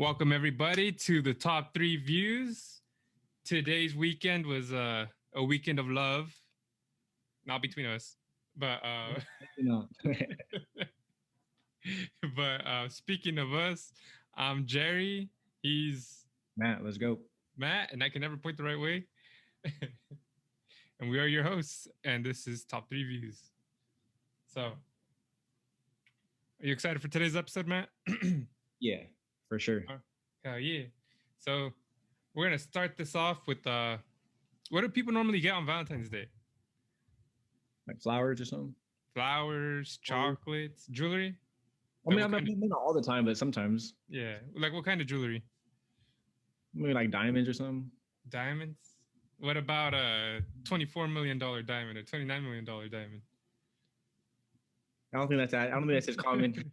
Welcome everybody to the top 3 views. Today's weekend was a weekend of love, not between us, but speaking of us, I'm Jerry. He's Matt. Let's go. Matt, and I can never point the right way. And we are your hosts, and this is top 3 views. So, are you excited for today's episode, Matt? Yeah, for sure. Hell yeah. So, we're going to start this off with what do people normally get on Valentine's Day? Like flowers or something? Flowers, chocolates, jewelry? I mean, not all the time, but sometimes. Yeah. Like what kind of jewelry? Maybe like diamonds or something. Diamonds? What about a $24 million diamond or $29 million diamond? I don't think that's that. I don't think that's as common.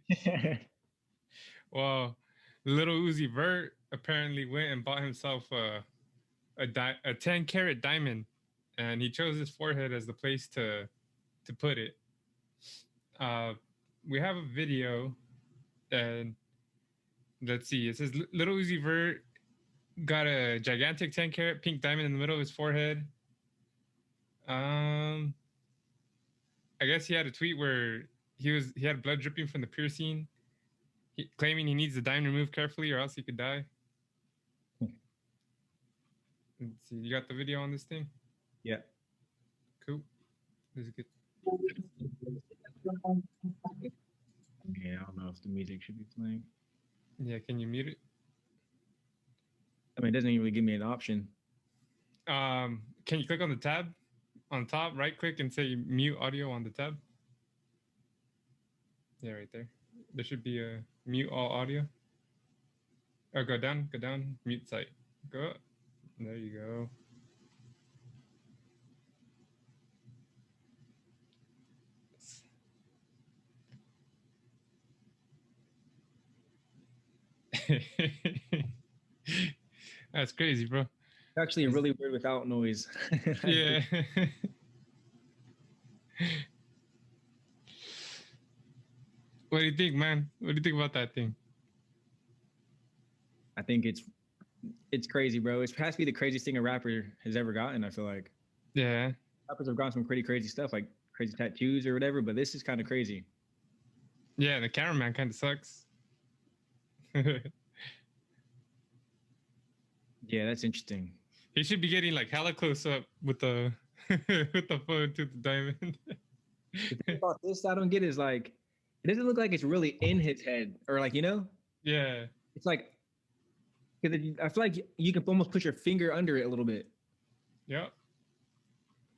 Well, Lil Uzi Vert apparently went and bought himself a 10-carat diamond, and he chose his forehead as the place to put it. We have a video, and let's see. It says Lil Uzi Vert got a gigantic 10-carat pink diamond in the middle of his forehead. I guess he had a tweet where he had blood dripping from the piercing, claiming he needs the diamond removed carefully or else he could die. Let's see. You got the video on this thing? Yeah. Cool. This is good. Yeah, I don't know if the music should be playing. Yeah, can you mute it? I mean, it doesn't even really give me an option. Can you click on the tab on top, right click and say mute audio on the tab? Yeah, right there. There should be a mute all audio. Oh, go down, mute site. Go up. There you go. That's crazy, bro. It's actually really weird without noise. Yeah. What do you think, man? What do you think about that thing? I think it's crazy, bro. It has to be the craziest thing a rapper has ever gotten, I feel like. Yeah. Rappers have gotten some pretty crazy stuff, like crazy tattoos or whatever, but this is kind of crazy. Yeah, the cameraman kind of sucks. Yeah, that's interesting. He should be getting like hella close up with the with the phone to the diamond. The thing about this I don't get is like, it doesn't look like it's really in his head, or like, you know? Yeah. It's like, because I feel like you can almost put your finger under it a little bit. Yep.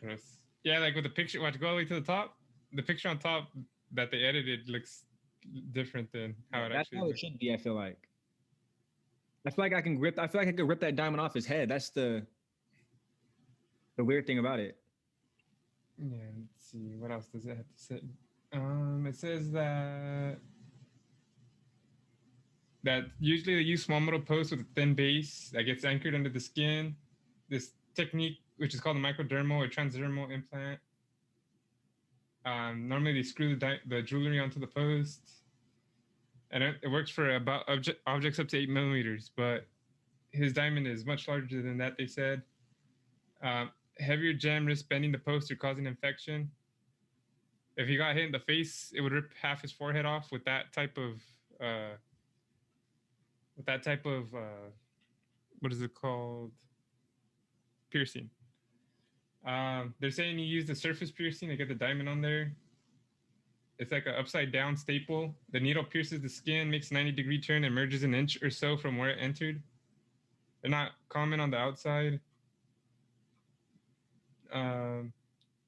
Gross. Yeah, like with the picture, watch, go all the way to the top. The picture on top that they edited looks different than how it actually That's how it should be, I feel like. I feel like I could rip that diamond off his head. That's the weird thing about it. Yeah, let's see. What else does it have to say? It says that usually they use small metal posts with a thin base that gets anchored under the skin. This technique, which is called a microdermal or transdermal implant. Normally they screw the jewelry onto the post, and it works for about objects up to 8 millimeters. But his diamond is much larger than that, they said. Heavier gem risks bending the post or causing infection. If he got hit in the face, it would rip half his forehead off with that type of what is it called? Piercing. They're saying you use the surface piercing to get the diamond on there. It's like an upside down staple. The needle pierces the skin, makes a 90-degree turn, and emerges an inch or so from where it entered. They're not common on the outside.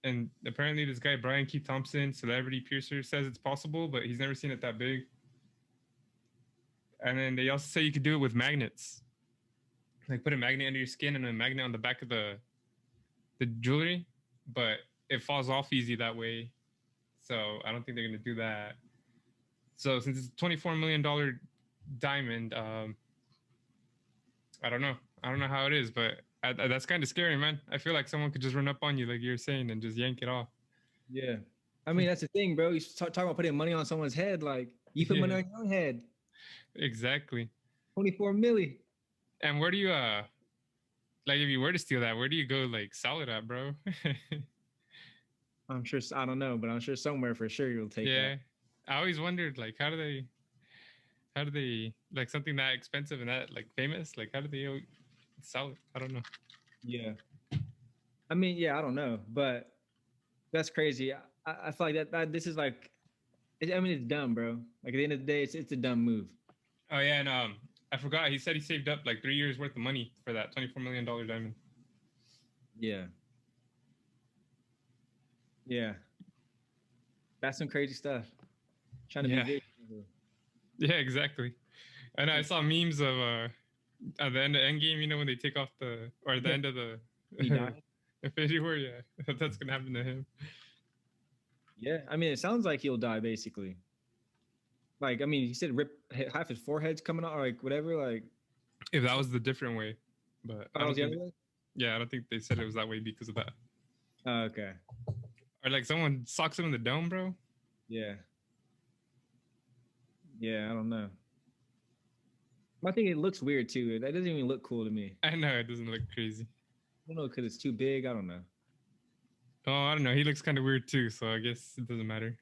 And apparently this guy, Brian Keith Thompson, celebrity piercer, says it's possible, but he's never seen it that big. And then they also say you could do it with magnets. Like put a magnet under your skin and a magnet on the back of the jewelry, but it falls off easy that way. So I don't think they're going to do that. So since it's a $24 million diamond, I don't know. I don't know how it is, but that's kind of scary, man. I feel like someone could just run up on you, like you're saying, and just yank it off. Yeah. I mean, that's the thing, bro. You talk about putting money on someone's head. Like, you put money on your own head. Exactly. 24 milli. And where do you like if you were to steal that, where do you go like sell it at, bro? I'm sure, I don't know, but I'm sure somewhere for sure you'll take that. Yeah. I always wondered like how do they like something that expensive and that like famous? Like how do they sell it? I don't know. Yeah. I mean, yeah, I don't know, but that's crazy. I feel like that this is like, I mean, it's dumb, bro. Like at the end of the day, it's a dumb move. Oh yeah, and I forgot he said he saved up like 3 years worth of money for that $24 million diamond. Yeah. Yeah. That's some crazy stuff. Trying to be Yeah. big. Yeah, exactly. And I saw memes of at the end of Endgame, you know, when they take off the or at the end of the He died. Infinity War, yeah, that's gonna happen to him. Yeah. I mean, it sounds like he'll die basically. Like, I mean, he said rip half his forehead's coming out, or like whatever. Like, If that was the different way, but oh, I that was don't the think. other way. Yeah, I don't think they said it was that way because of that. Oh, okay. Or like someone socks him in the dome, bro. Yeah. Yeah. I don't know. I think it looks weird too. That doesn't even look cool to me. I know it doesn't look crazy. I don't know because it's too big. I don't know. Oh, I don't know. He looks kind of weird too, so I guess it doesn't matter.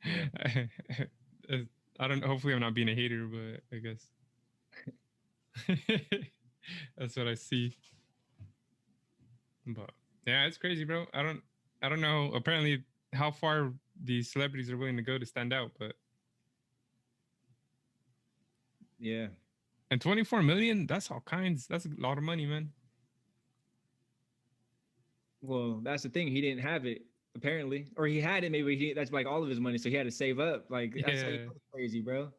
Yeah. I don't. Hopefully, I'm not being a hater, but I guess that's what I see. But yeah, it's crazy, bro. I don't know. Apparently, how far these celebrities are willing to go to stand out, but Yeah. and 24 million, that's all kinds. That's a lot of money, man. Well, that's the thing. He didn't have it apparently, or he had it. Maybe that's like all of his money, so he had to save up. Like that's how you Yeah, know it's crazy, bro.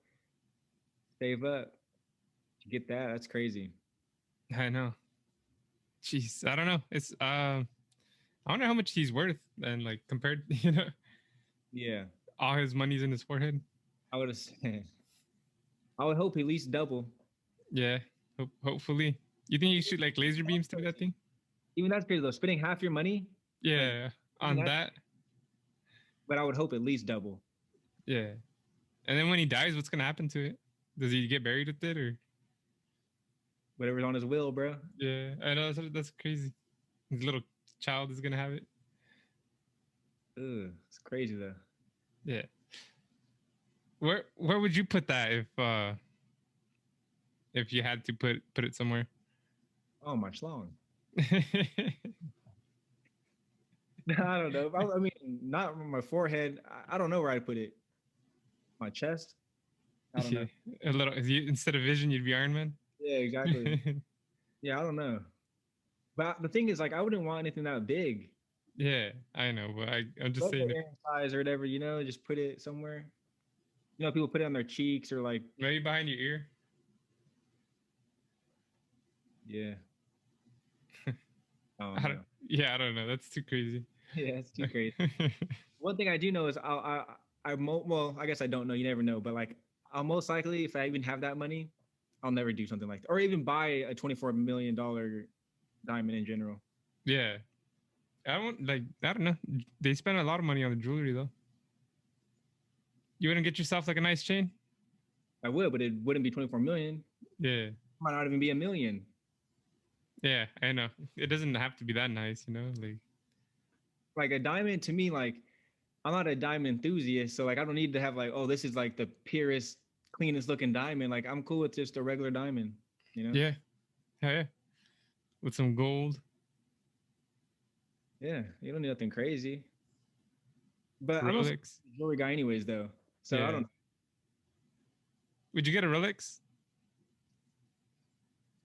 Save up to get that. That's crazy. I know. Jeez, I don't know. It's I wonder how much he's worth and like compared, Yeah, all his money's in his forehead. I would have. I would hope at least double. Yeah, hopefully. You think you shoot like laser beams through that thing? Even that's crazy though. Spending half your money, like Yeah, even on that. but I would hope at least double. Yeah, and then when he dies, what's gonna happen to it? Does he get buried with it or? Whatever's on his will, bro. Yeah, I know that's crazy. His little child is gonna have it. Ugh, it's crazy though. Yeah. Where would you put that if you had to put it somewhere? Oh, my schlong. I don't know. I mean, not on my forehead. I don't know where I'd put it. My chest. I don't know. A little. Instead of Vision, you'd be Iron Man. Yeah, exactly. Yeah, I don't know. But the thing is, like, I wouldn't want anything that big. Yeah, I know, but I'm just Like saying. Aaron size or whatever, just put it somewhere. People put it on their cheeks or like. Maybe behind your ear. Yeah. I don't know. That's too crazy. Yeah, it's too crazy. One thing I do know is well, I guess I don't know. You never know, but like, I'll most likely, if I even have that money, I'll never do something like that, or even buy a $24 million diamond in general. Yeah, I don't know. They spend a lot of money on the jewelry though. You wouldn't get yourself like a nice chain? I would, but it wouldn't be 24 million. Yeah. It might not even be a million. Yeah, I know. It doesn't have to be that nice, Like a diamond to me, like I'm not a diamond enthusiast, so like I don't need to have like, oh, this is like the purest, cleanest looking diamond. Like I'm cool with just a regular diamond, Yeah. Yeah. With some gold. Yeah, you don't need nothing crazy. But I'm also Rolex. a jewelry guy anyways, though. So Yeah. I don't know. Would you get a Rolex?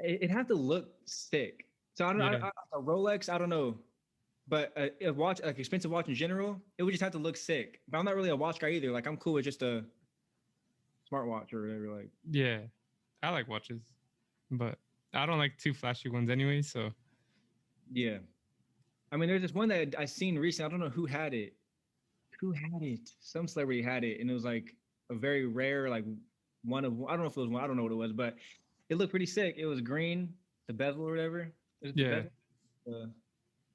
It'd have to look sick. So I don't know. Yeah. A Rolex, I don't know. But a watch, like expensive watch in general, it would just have to look sick. But I'm not really a watch guy either. Like I'm cool with just a smartwatch or whatever. Like, Yeah. I like watches, but I don't like too flashy ones anyway. So yeah. I mean, there's this one that I seen recently. I don't know who had it. Who had it? Some celebrity had it, and it was like a very rare, like one of. I don't know if it was one. I don't know what it was, but it looked pretty sick. It was green, the bezel or whatever. Is it the yeah. bezel?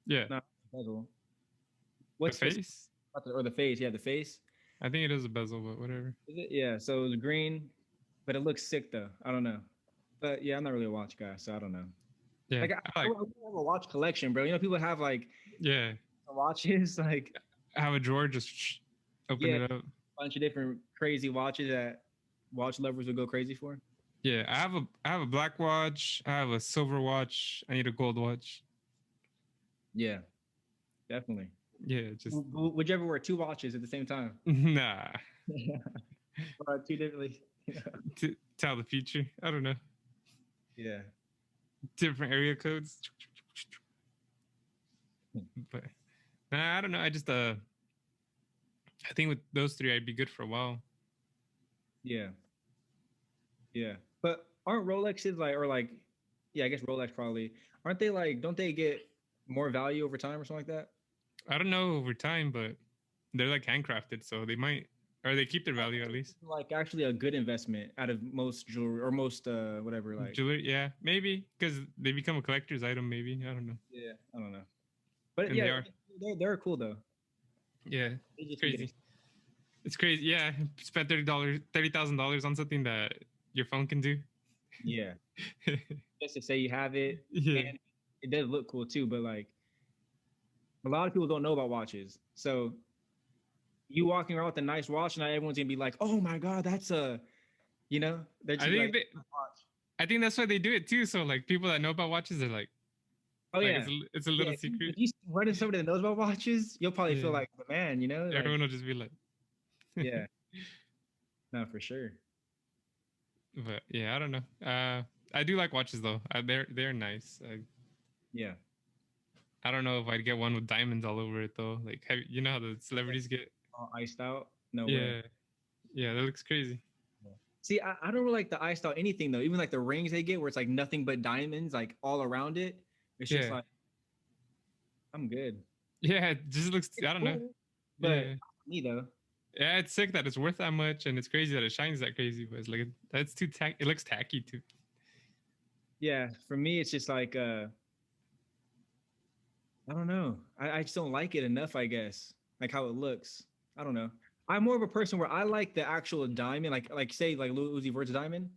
Yeah. Not the bezel. What's the face? Or the face? Yeah, the face. I think it is a bezel, but whatever. Is it? Yeah. So it was green. but it looks sick though. I don't know. But yeah, I'm not really a watch guy, so I don't know. Yeah, Like I like. I have a watch collection, bro. You know, people have like Yeah, watches, like have a drawer, just open yeah, it up. bunch of different crazy watches that watch lovers would go crazy for. Yeah, I have a black watch. I have a silver watch. I need a gold watch. Yeah, definitely. Yeah, just Would you ever wear two watches at the same time? nah. Or two differently? To tell the future. I don't know. Yeah. Different area codes. But nah, I don't know. I think with those three I'd be good for a while. Yeah. Yeah. But aren't Rolexes like, or like, yeah, I guess Rolex probably, aren't they like, don't they get more value over time or something like that? I don't know over time, but they're like handcrafted, so they might, or they keep their value at least. Like actually a good investment out of most jewelry or most whatever, like Jewelry, yeah, maybe because they become a collector's item. Maybe I don't know. yeah, I don't know. But And they yeah, are, they're cool though. yeah, They just crazy. It's crazy. Yeah, spent $30,000 on something that your phone can do. yeah. Just to say you have it, Yeah, and it does look cool too. But like a lot of people don't know about watches, so you walking around with a nice watch, and not everyone's gonna be like, "Oh my god, that's a," you know, they're just I think like, they, I think that's why they do it too. So like people that know about watches are "Oh like yeah, it's a yeah." little secret. If you run into somebody that knows about watches, you'll probably feel Yeah, like the man, you know, like everyone will just be like, yeah, no, for sure. but yeah, I don't know. I do like watches though. They're nice. Yeah, I don't know if I'd get one with diamonds all over it though. Like, you know how the celebrities get? all iced out. No way. Yeah, yeah, that looks crazy. See, I don't really like the iced out anything though. Even like the rings they get, where it's like nothing but diamonds, like all around it. It's just Yeah, like I'm good. yeah, it just looks. It's I don't know. cool, but Yeah, me though. yeah, it's sick that it's worth that much, and it's crazy that it shines that crazy. But it's like that's too tacky. It looks tacky too. Yeah, for me, it's just like I don't know. I just don't like it enough, I guess. Like how it looks. I don't know. I'm more of a person where I like the actual diamond, like say like Lil Uzi Vert's diamond.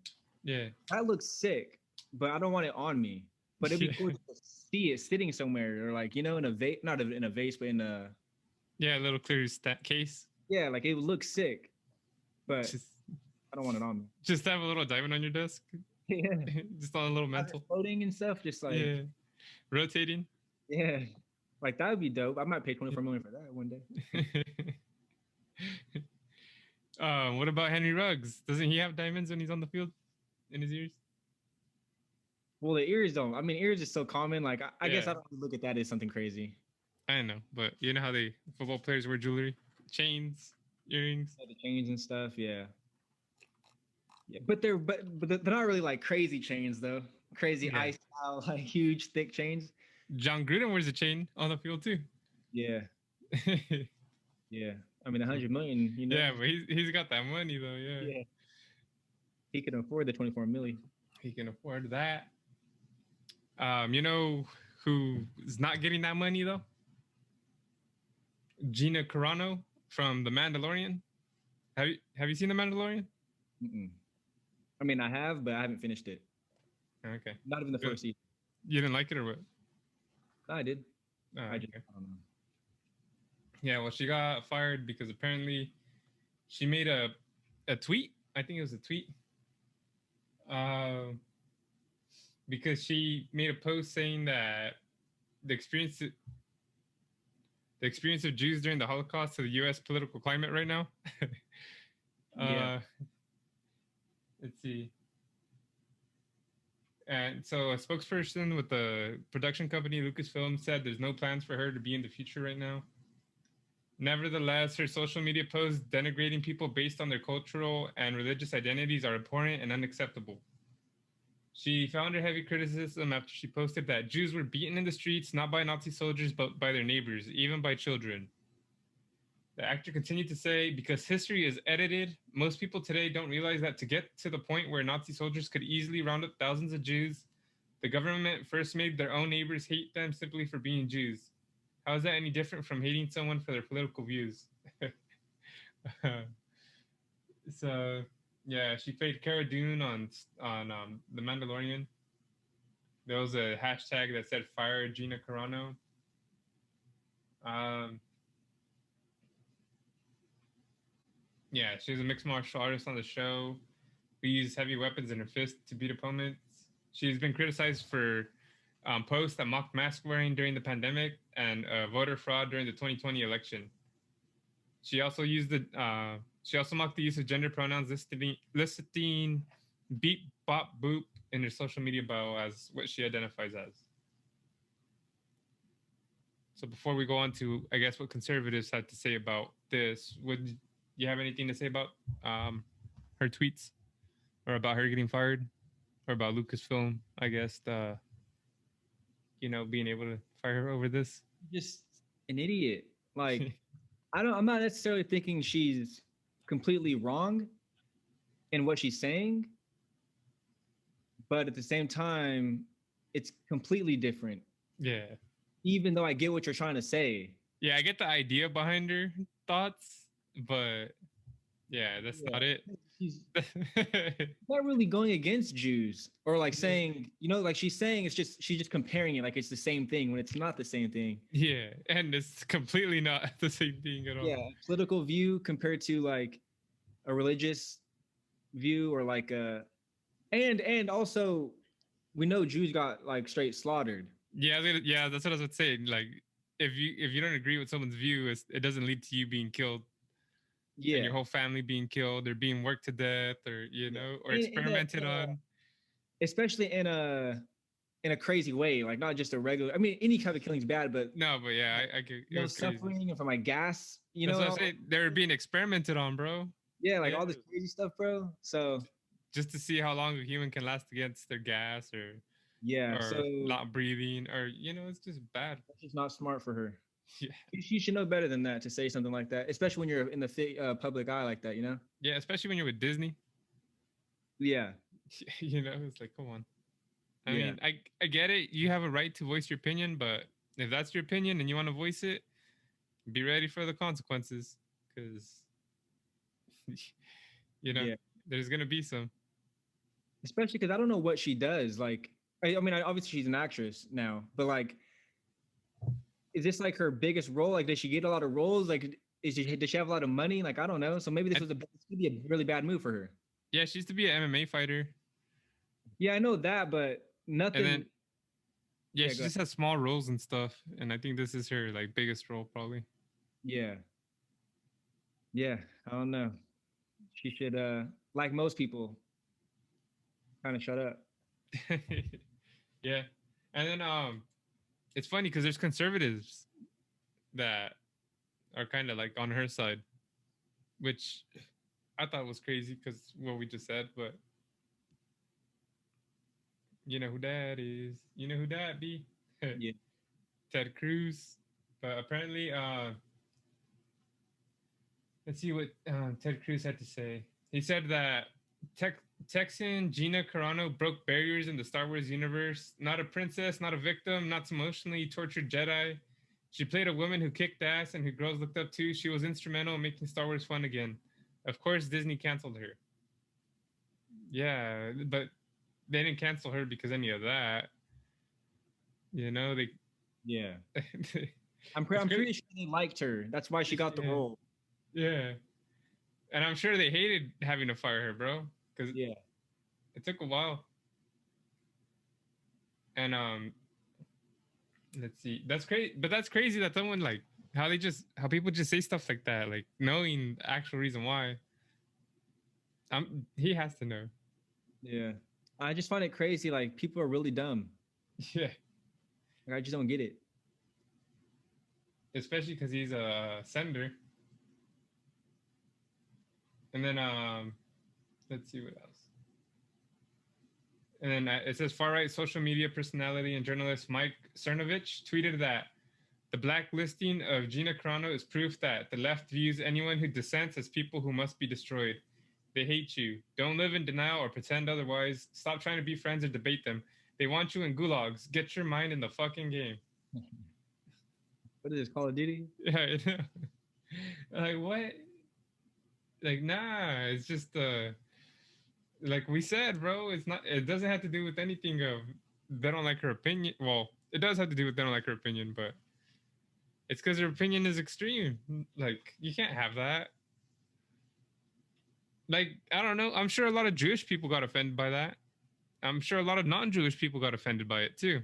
Yeah, That looks sick, but I don't want it on me. But it'd be cool yeah, to see it sitting somewhere, or like in a vase, not in a vase, but in a yeah. A little clear case. yeah, like it would look sick. But Just I don't want it on me. just have a little diamond on your desk, Yeah, just on a little have it mantle. floating and stuff, just like Yeah, rotating. yeah, like that would be dope. I might pay 24 million for that one day. What about Henry Ruggs? Doesn't he have diamonds when he's on the field in his ears? Well, the ears don't. I mean, ears is so common. Like, I guess Yeah. I don't look at that as something crazy. I know, but you know how football players wear jewelry, chains, earrings. Yeah, the chains and stuff. Yeah, yeah. But they're not really like crazy chains though. Crazy Yeah. ice style, like huge thick chains. John Gruden wears a chain on the field too. Yeah, yeah. I mean, 100 million. You know. Yeah, but he's got that money though. Yeah, Yeah. He can afford the 24 million. he can afford that. You know who's not getting that money though? Gina Carano from The Mandalorian. Have you seen The Mandalorian? Mm-mm. I mean, I have, but I haven't finished it. Okay. Not even the first season. You didn't like it or what? I did. Oh, I just okay. I don't know. Yeah, well, she got fired because apparently she made a tweet. I think it was a tweet. Because she made a post saying that the experience of Jews during the Holocaust to the U.S. political climate right now. Yeah. Let's see. And so a spokesperson with the production company Lucasfilm said there's no plans for her to be in the future right now. Nevertheless, her social media posts denigrating people based on their cultural and religious identities are abhorrent and unacceptable. She found her heavy criticism after she posted that Jews were beaten in the streets not by Nazi soldiers but by their neighbors, even by children. The actor continued to say, because history is edited, most people today don't realize that to get to the point where Nazi soldiers could easily round up thousands of Jews, the government first made their own neighbors hate them simply for being Jews. How is that any different from hating someone for their political views? So Yeah, she played Cara Dune on The Mandalorian. There was a hashtag that said "Fire Gina Carano." Um, yeah, she was a mixed martial artist on the show who used heavy weapons in her fist to beat opponents. She's been criticized for posts that mocked mask wearing during the pandemic and voter fraud during the 2020 election. She also used the she also mocked the use of gender pronouns, listing beep bop boop in her social media bio as what she identifies as. So before we go on to, I guess, what conservatives had to say about this, would you have anything to say about her tweets or about her getting fired or about Lucasfilm, I guess, being able to fire her over this? Just an idiot. Like, I'm not necessarily thinking she's completely wrong in what she's saying, but at the same time, it's completely different. Yeah. Even though I get what you're trying to say. Yeah, I get the idea behind her thoughts, but yeah, that's not it. She's not really going against Jews or like saying, like she's saying she's just comparing it like it's the same thing when it's not the same thing. Yeah, and it's completely not the same thing at all. Yeah, political view compared to like a religious view or like and also we know Jews got like straight slaughtered. Yeah, that's what I was saying. Like if you don't agree with someone's view, it doesn't lead to you being killed. Yeah. And your whole family being killed or being worked to death or or experimented on. Especially in a crazy way, like not just a regular. I mean, any kind of killing is bad, but no, but yeah, I get it was suffering crazy. And from my gas, That's what I'm saying. They're being experimented on, bro. Yeah, like all this crazy stuff, bro. So just to see how long a human can last against their gas or so not breathing or it's just bad. It's just not smart for her. Yeah, you should know better than that to say something like that, especially when you're in the public eye like that. Yeah, especially when you're with Disney. Yeah, it's like, come on. I mean, I get it. You have a right to voice your opinion, but if that's your opinion and you want to voice it, be ready for the consequences because there's gonna be some. Especially because I don't know what she does. Like, I mean, obviously she's an actress now, but like, is this like her biggest role? Like, does she get a lot of roles? Like, does she have a lot of money? Like, I don't know. So maybe this could be a really bad move for her. Yeah, she used to be an MMA fighter. Yeah, I know that, but nothing. And then, she just has small roles and stuff, and I think this is her like biggest role probably. Yeah, I don't know. She should, like most people, kind of shut up. Yeah, and then it's funny because there's conservatives that are kind of like on her side, which I thought was crazy because what we just said, but you know who that is. You know who that be? Yeah. Ted Cruz. But apparently, let's see what Ted Cruz had to say. He said that Texan Gina Carano broke barriers in the Star Wars universe. Not a princess, not a victim, not some emotionally tortured Jedi. She played a woman who kicked ass and who girls looked up to. She was instrumental in making Star Wars fun again. Of course, Disney canceled her. Yeah, but they didn't cancel her because any of that. They. Yeah. I'm pretty sure they liked her. That's why she got the role. Yeah. And I'm sure they hated having to fire her, bro. Because it took a while. And let's see. That's crazy. But that's crazy that someone like how people just say stuff like that, like knowing the actual reason why. He has to know. Yeah. I just find it crazy. Like people are really dumb. Yeah. Like, I just don't get it. Especially because he's a senator. And then let's see what else. And then it says far-right social media personality and journalist Mike Cernovich tweeted that the blacklisting of Gina Carano is proof that the left views anyone who dissents as people who must be destroyed. They hate you. Don't live in denial or pretend otherwise. Stop trying to be friends or debate them. They want you in gulags. Get your mind in the fucking game. What is this, Call of Duty? Yeah, I know. Like, what? Like, nah, it's just like we said, bro, it's not. It doesn't have to do with anything of they don't like her opinion. Well, it does have to do with they don't like her opinion, but it's because her opinion is extreme. Like you can't have that. Like I don't know. I'm sure a lot of Jewish people got offended by that. I'm sure a lot of non-Jewish people got offended by it too.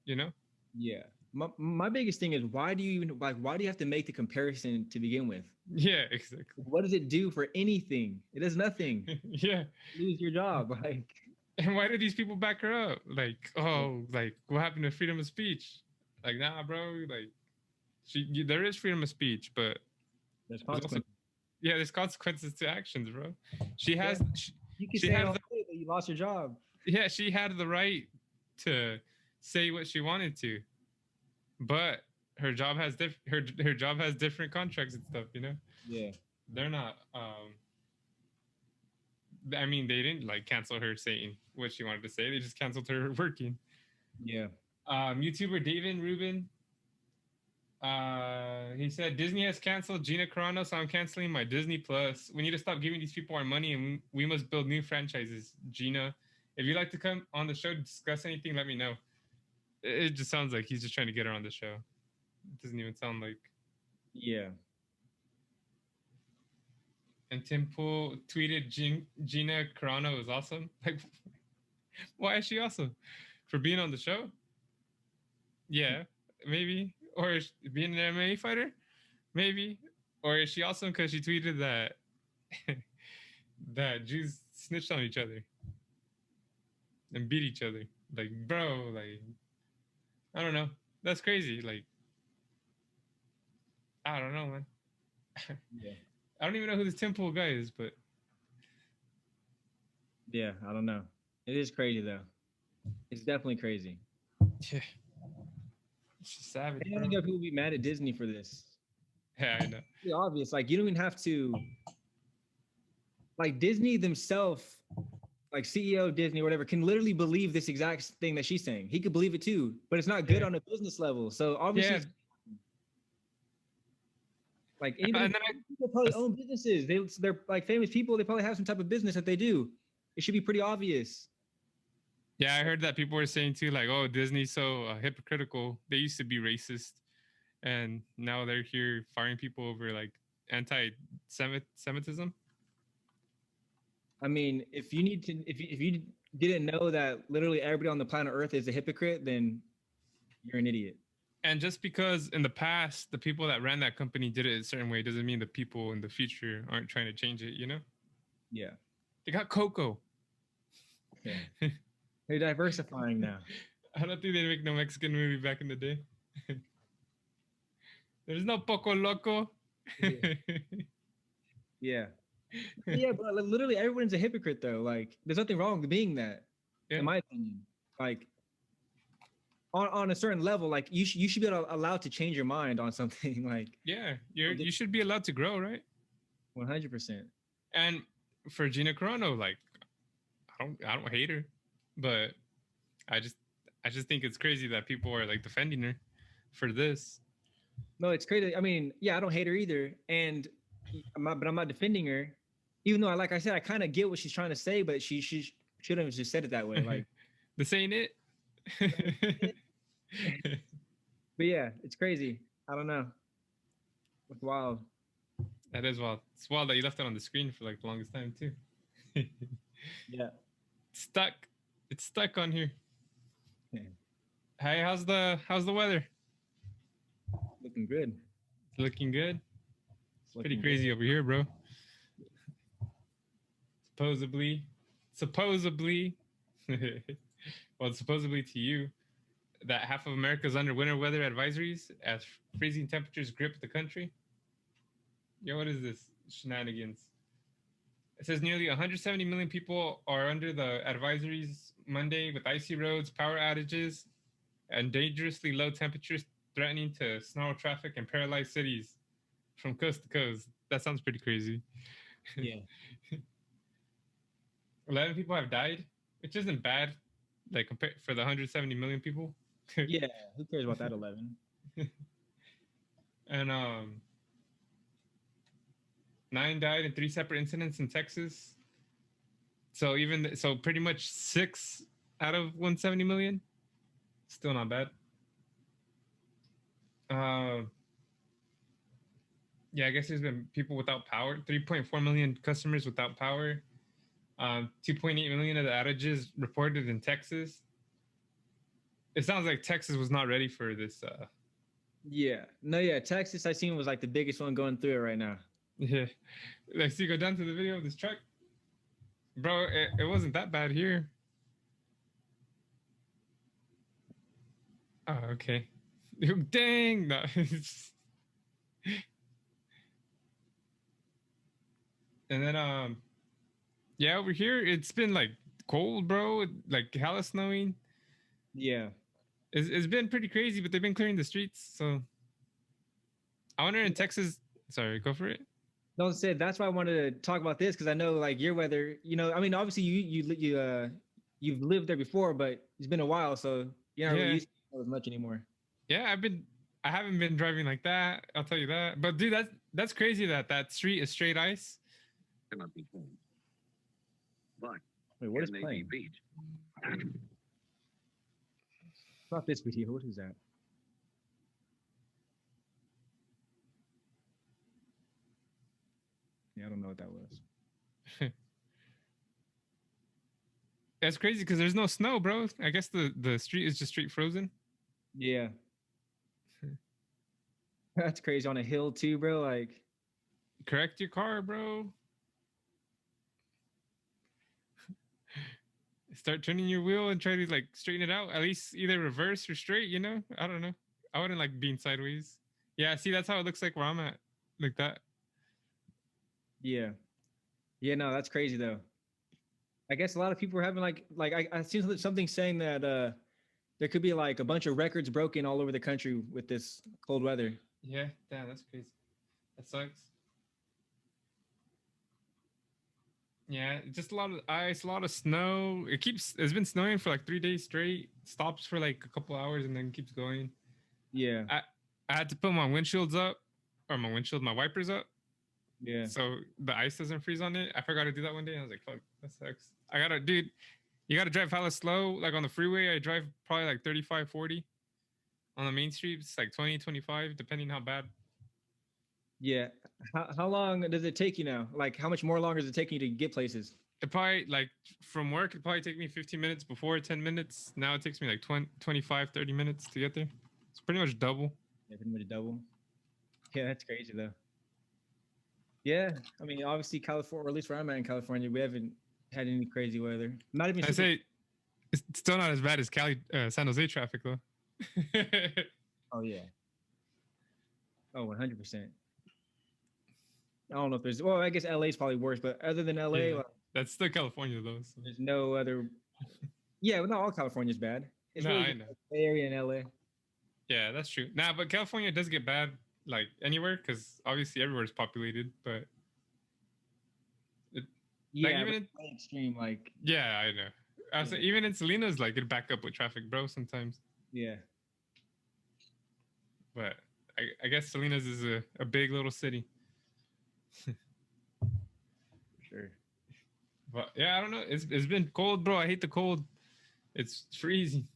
You know? Yeah. My biggest thing is why do you even like why do you have to make the comparison to begin with? Yeah, exactly. What does it do for anything? It does nothing. Yeah. You lose your job. Like And why do these people back her up? Like, oh, like what happened to freedom of speech? Like, nah, bro. Like, there is freedom of speech, but there's there's also, consequences. yeah, there's consequences to actions, bro. She has, Yeah. You can she say has, all day that you lost your job. yeah, she had the right to say what she wanted to, but her job has her job has different contracts and stuff. You know, Yeah. they're not. I mean, they didn't like cancel her saying what she wanted to say. They just canceled her working. Yeah. YouTuber David Rubin. He said Disney has canceled Gina Carano, so I'm canceling my Disney Plus. We need to stop giving these people our money, and we must build new franchises. Gina, if you'd like to come on the show to discuss anything, let me know. It just sounds like he's just trying to get her on the show. It doesn't even sound like. Yeah. And Tim Pool tweeted Gina Carano is awesome. Like, why is she awesome? For being on the show? Yeah, maybe. Or being an MMA fighter? Maybe. Or is she awesome because she tweeted that that Jews snitched on each other and beat each other? Like, bro, like, I don't know. That's crazy. Like, I don't know, man. Yeah. I don't even know who this Tim Pool guy is, but Yeah, I don't know. It is crazy though. It's definitely crazy. yeah, it's just savage, I bro. think people will be mad at Disney for this. Yeah, I know. It's obvious. Like you don't even have to. Like Disney themselves, like CEO of Disney or whatever, can literally believe this exact thing that she's saying. He could believe it too, but it's not good on a business level. So obviously, Yeah. like anybody, And then people probably own businesses. They're like famous people. They probably have some type of business that they do. It should be pretty obvious. yeah, I heard that people were saying too, like, oh, Disney's so hypocritical. They used to be racist, and now they're here firing people over like anti-Semitism. I mean, if you need to, if you didn't know that literally everybody on the planet Earth is a hypocrite, then you're an idiot. And just because in the past the people that ran that company did it a certain way doesn't mean the people in the future aren't trying to change it. You know? Yeah. They got Coco. Yeah. They're diversifying now. I don't think they'd make no Mexican movie back in the day. There's no Poco Loco. Yeah. Yeah, but literally everyone's a hypocrite though. Like there's nothing wrong with being that, in my opinion. Like on a certain level, like you should be allowed to change your mind on something. Like yeah, you should be allowed to grow, right? 100%. And for Gina Carano, like I don't hate her, but I just think it's crazy that people are like defending her for this. No, it's crazy. I mean, yeah, I don't hate her either, but I'm not defending her. Even though, like I said, I kind of get what she's trying to say, but she shouldn't have just said it that way. Like this ain't it. But yeah, it's crazy. I don't know. It's wild. That is wild. It's wild that you left it on the screen for like the longest time too. Yeah. It's stuck on here. Yeah. Hey, how's the weather? Looking good. It's looking good. It's Looking pretty crazy good over here, bro. Supposedly, well, supposedly to you, that half of America is under winter weather advisories as freezing temperatures grip the country. Yo, what is this shenanigans? It says nearly 170 million people are under the advisories Monday with icy roads, power outages, and dangerously low temperatures threatening to snarl traffic and paralyze cities from coast to coast. That sounds pretty crazy. Yeah. 11 people have died, which isn't bad, like compared for the 170 million people. Yeah. Who cares about that 11? And 9 died in 3 separate incidents in Texas. So so pretty much 6 out of 170 million. Still not bad. Yeah, I guess there's been people without power. 3.4 million customers without power. 2.8 million of the outages reported in Texas. It sounds like Texas was not ready for this. Yeah. No, yeah. Texas, I seen was like the biggest one going through it right now. Yeah. Like, see, go down to the video of this truck. Bro, it wasn't that bad here. Oh, okay. Dang. No. And then, yeah, over here, it's been like cold, bro. Like hella snowing. Yeah. It's been pretty crazy, but they've been clearing the streets. So I wonder in Texas. Sorry, go for it. No, said that's why I wanted to talk about this because I know like your weather. You know, I mean, obviously you've lived there before, but it's been a while, so you're not really used to it as much anymore. Yeah, I haven't been driving like that. I'll tell you that. But dude, that's crazy that street is straight ice. Cannot be changed. But wait, what is playing? Not this video. What is that? Yeah, I don't know what that was. That's crazy because there's no snow, bro. I guess the street is just straight frozen. Yeah. That's crazy on a hill too, bro. Like, correct your car, bro. Start turning your wheel and try to like straighten it out. At least either reverse or straight, you know? I don't know. I wouldn't like being sideways. Yeah, see, that's how it looks like where I'm at. Like that. Yeah. Yeah, no, that's crazy though. I guess a lot of people are having like I seen something saying that there could be like a bunch of records broken all over the country with this cold weather. Yeah, damn, that's crazy. That sucks. Yeah, just a lot of ice, a lot of snow. It's been snowing for like 3 days straight. Stops for like a couple hours and then keeps going. Yeah. I had to put my windshields up, or my wipers up. Yeah. So the ice doesn't freeze on it. I forgot to do that one day. I was like, fuck, that sucks. You gotta drive hella slow. Like on the freeway, I drive probably like 35, 40. On the main street, it's like 20, 25, depending how bad. Yeah. How long does it take you now? Like, how much more longer is it taking you to get places? It probably, like, from work, it probably take me 15 minutes before, 10 minutes. Now it takes me like 20, 25, 30 minutes to get there. It's pretty much double. Yeah, pretty much double. Yeah, that's crazy, though. Yeah. I mean, obviously, California, or at least where I'm at in California, we haven't had any crazy weather. Not even. I say it's still not as bad as San Jose traffic, though. Oh, yeah. Oh, 100%. I don't know if there's. Well, I guess LA is probably worse, but other than LA, yeah, that's still California though. So. There's no other. Yeah, well, not all California's bad. It's no, really I know. Bay Area and LA. Yeah, that's true. Nah, but California does get bad like anywhere because obviously everywhere's populated, but. Yeah, like, even in extreme, like. Yeah, I know. I was even in Salinas, like it'd back up with traffic, bro. Sometimes. Yeah. But I guess Salinas is a big little city. Sure. But yeah, I don't know. It's been cold, bro. I hate the cold. It's freezing.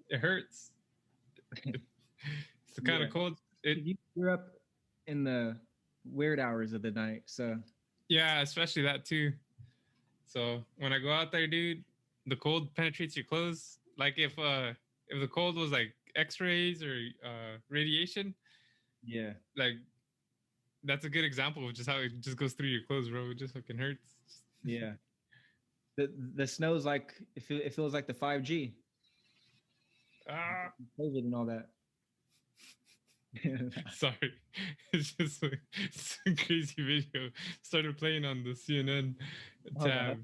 It hurts. It's the kind of cold. You're up in the weird hours of the night, so. Yeah, especially that too. So when I go out there, dude, the cold penetrates your clothes. Like if the cold was like X-rays or radiation. Yeah. Like that's a good example of just how it just goes through your clothes, bro. It just fucking hurts. Yeah. The snow's like it feels like the 5G. COVID and all that. Sorry, it's just it's a crazy video. Started playing on the CNN tab.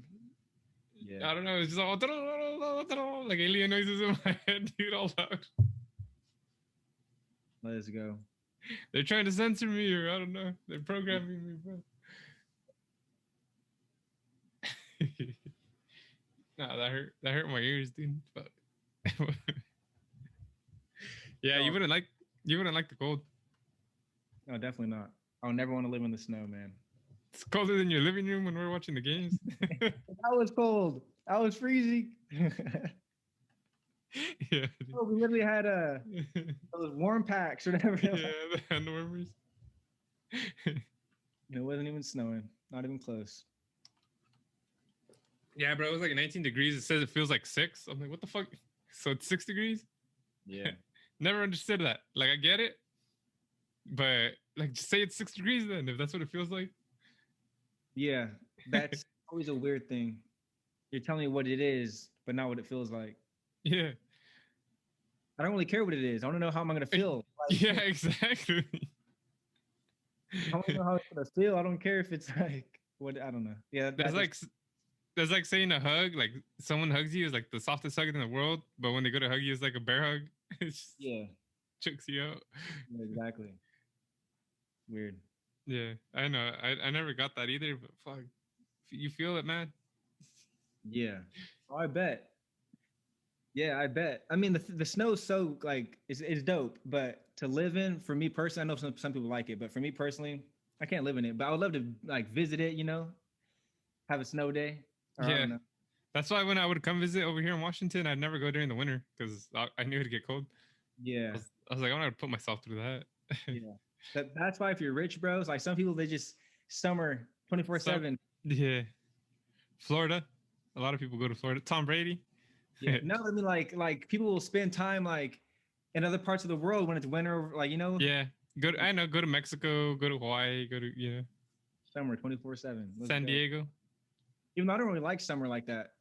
Yeah. I don't know. It's just all like alien noises in my head, dude. All loud. Let's go. They're trying to censor me, or I don't know. They're programming me, bro. No, that hurt my ears, dude. But yeah, you wouldn't like the cold. No, definitely not. I would never want to live in the snow, man. It's colder than your living room when we're watching the games. I was cold. I was freezing. Yeah. Oh, we literally had those warm packs or whatever. Yeah, the hand warmers. It wasn't even snowing. Not even close. Yeah, bro, it was like 19 degrees. It says it feels like 6. I'm like, what the fuck? So it's 6 degrees? Yeah. Never understood that. Like, I get it, but like, just say it's 6 degrees then, if that's what it feels like. Yeah. That's always a weird thing. You're telling me what it is, but not what it feels like. Yeah. I don't really care what it is. I want to know how I'm going to feel. Like, Yeah, exactly. I want to know how it's going to feel. I don't care if it's like, what, I don't know. Yeah. That's like saying a hug, like someone hugs you is like the softest hug in the world, but when they go to hug you, it's like a bear hug. It just yeah. chokes you out. Yeah, exactly. Weird. Yeah, I know. I never got that either, but fuck, you feel it, man. Yeah. Oh, I bet. Yeah, I bet. I mean, the snow's so like it's dope, but to live in, for me personally, I know some people like it, but for me personally, I can't live in it. But I would love to like visit it, have a snow day. Or I Yeah, don't know. that's why when I would come visit over here in Washington, I'd never go during the winter because I knew it'd get cold. Yeah. I was like, I'm not gonna put myself through that. Yeah. That's why if you're rich, bros, like some people, they just summer 24/7. Yeah, Florida. A lot of people go to Florida. Tom Brady. Yeah. No, I mean like people will spend time like in other parts of the world when it's winter, like Yeah, go to Mexico, go to Hawaii, go to summer 24/7. San Diego. Even though I don't really like summer like that.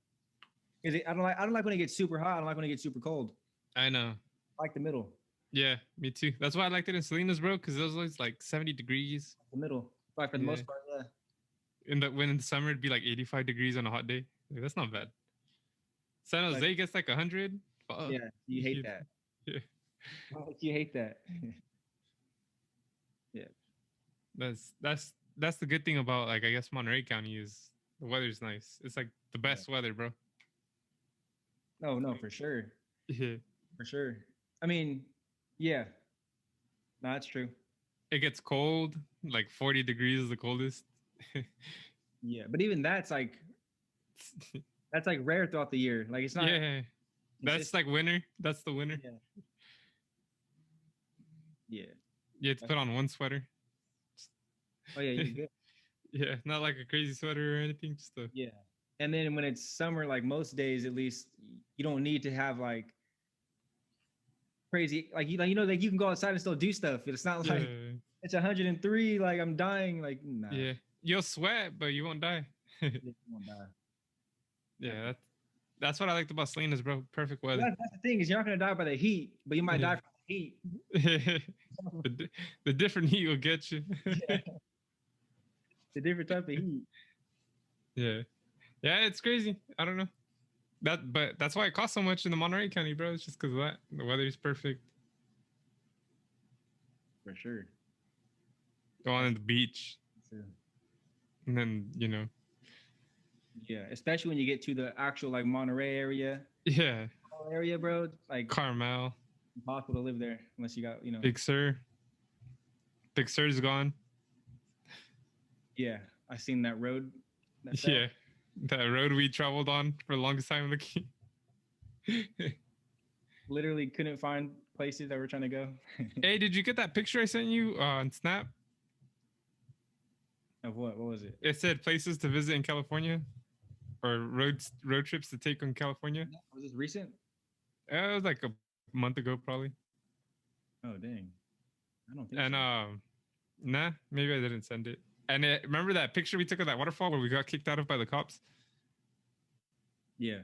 I don't like when it gets super hot. I don't like when it gets super cold. I know. I like the middle. Yeah, me too. That's why I liked it in Salinas, bro, because it was always like 70 degrees. The middle. Like for the most part, yeah. When in the summer it'd be like 85 degrees on a hot day. Like, that's not bad. San Jose gets like 100. Yeah, you hate that. Yeah. You hate that. Yeah. That's the good thing about, like, I guess Monterey County is the weather's nice. It's like the best weather, bro. No, for sure. Yeah. For sure. I mean, yeah. No, that's true. It gets cold, like 40 degrees is the coldest. Yeah, but even that's like rare throughout the year. Like it's not. Yeah, that's like winter. That's the winter. Yeah. Yeah. You have to put on one sweater. Oh yeah, you're good. Yeah, not like a crazy sweater or anything. Just yeah. And then when it's summer, like most days at least, you don't need to have like crazy like like you can go outside and still do stuff. It's not like it's 103, like I'm dying. Like nah. Yeah, you'll sweat, but you won't die. You won't die. Yeah, that's what I liked about Salinas, bro. Perfect weather. That's the thing, is you're not gonna die by the heat, but you might die from the heat. the different heat will get you. The different type of heat. Yeah, it's crazy. I don't know but that's why it costs so much in the Monterey County, bro. It's just because of that. The weather is perfect. For sure. Go on the beach, and then Yeah, especially when you get to the actual like Monterey area. Yeah. Area, bro. Like Carmel. Impossible to live there unless you got, Big Sur. Big Sur's gone. Yeah, I seen that road. That road we traveled on for the longest time in the key. Literally couldn't find places that we're trying to go. Hey, did you get that picture I sent you on Snap? Of what? What was it? It said places to visit in California, or road trips to take in California. Was this recent? It was like a month ago, probably. Oh dang! I don't think. And nah, maybe I didn't send it. And remember that picture we took of that waterfall where we got kicked out of by the cops? Yeah.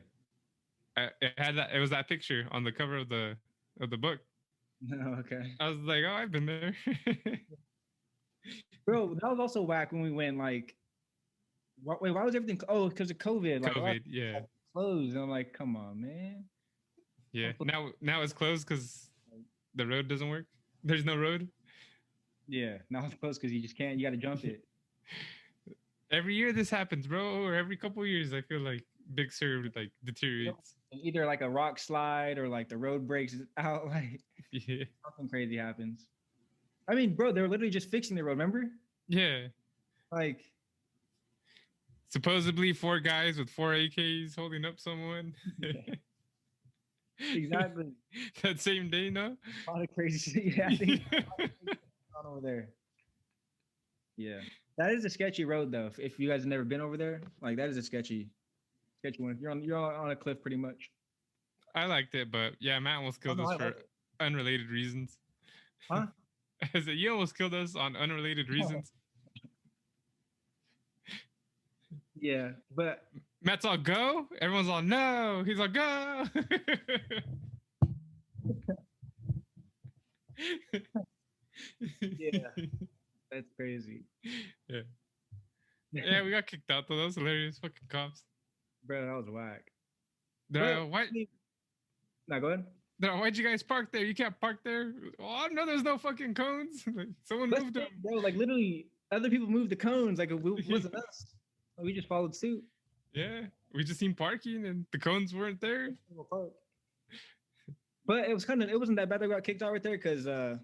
It had that. It was that picture on the cover of the book. Oh, okay. I was like, oh, I've been there. Bro, that was also whack when we went. Like, wait, why was everything? Oh, because of COVID. Like, COVID, yeah. Closed. And I'm like, come on, man. Yeah. Now it's closed because the road doesn't work. There's no road. Yeah. Now it's closed because you just can't. You got to jump it. Every year this happens, bro. Or every couple of years, I feel like Big Sur like deteriorates. Either like a rock slide or like the road breaks out. Like something crazy happens. I mean, bro, they were literally just fixing the road. Remember? Yeah. Like Supposedly 4 guys with 4 AKs holding up someone. Exactly. That same day, no? A lot of crazy shit. Yeah, I think a lot of crazy shit on over there. Yeah, that is a sketchy road though. If you guys have never been over there, like that is a sketchy one. You're on a cliff pretty much. I liked it, but yeah, Matt almost killed us I for like it. unrelated reasons. Huh? I said, you almost killed us on unrelated reasons. Yeah, but Matt's all go. Everyone's all no. He's all go. yeah, that's crazy. Yeah. Yeah, we got kicked out though. That was hilarious. Fucking cops. Bro, that was whack. Nah, go ahead. Why'd you guys park there? You can't park there. Oh no, there's no fucking cones. Like, someone moved them, bro. Like literally, other people moved the cones. Like it wasn't us. We just followed suit. Yeah, we just seen parking and the cones weren't there. But it wasn't that bad that we got kicked out right there because the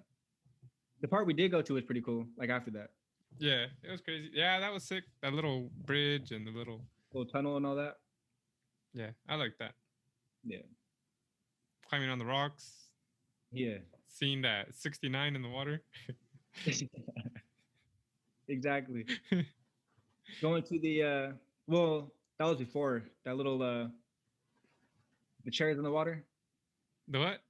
part we did go to was pretty cool. Like after that. Yeah, it was crazy. Yeah, that was sick. That little bridge and the little tunnel and all that. Yeah, I like that. Yeah. Climbing on the rocks. Yeah. Seeing that 69 in the water. Exactly. Going to the that was before that little the chairs in the water. The what?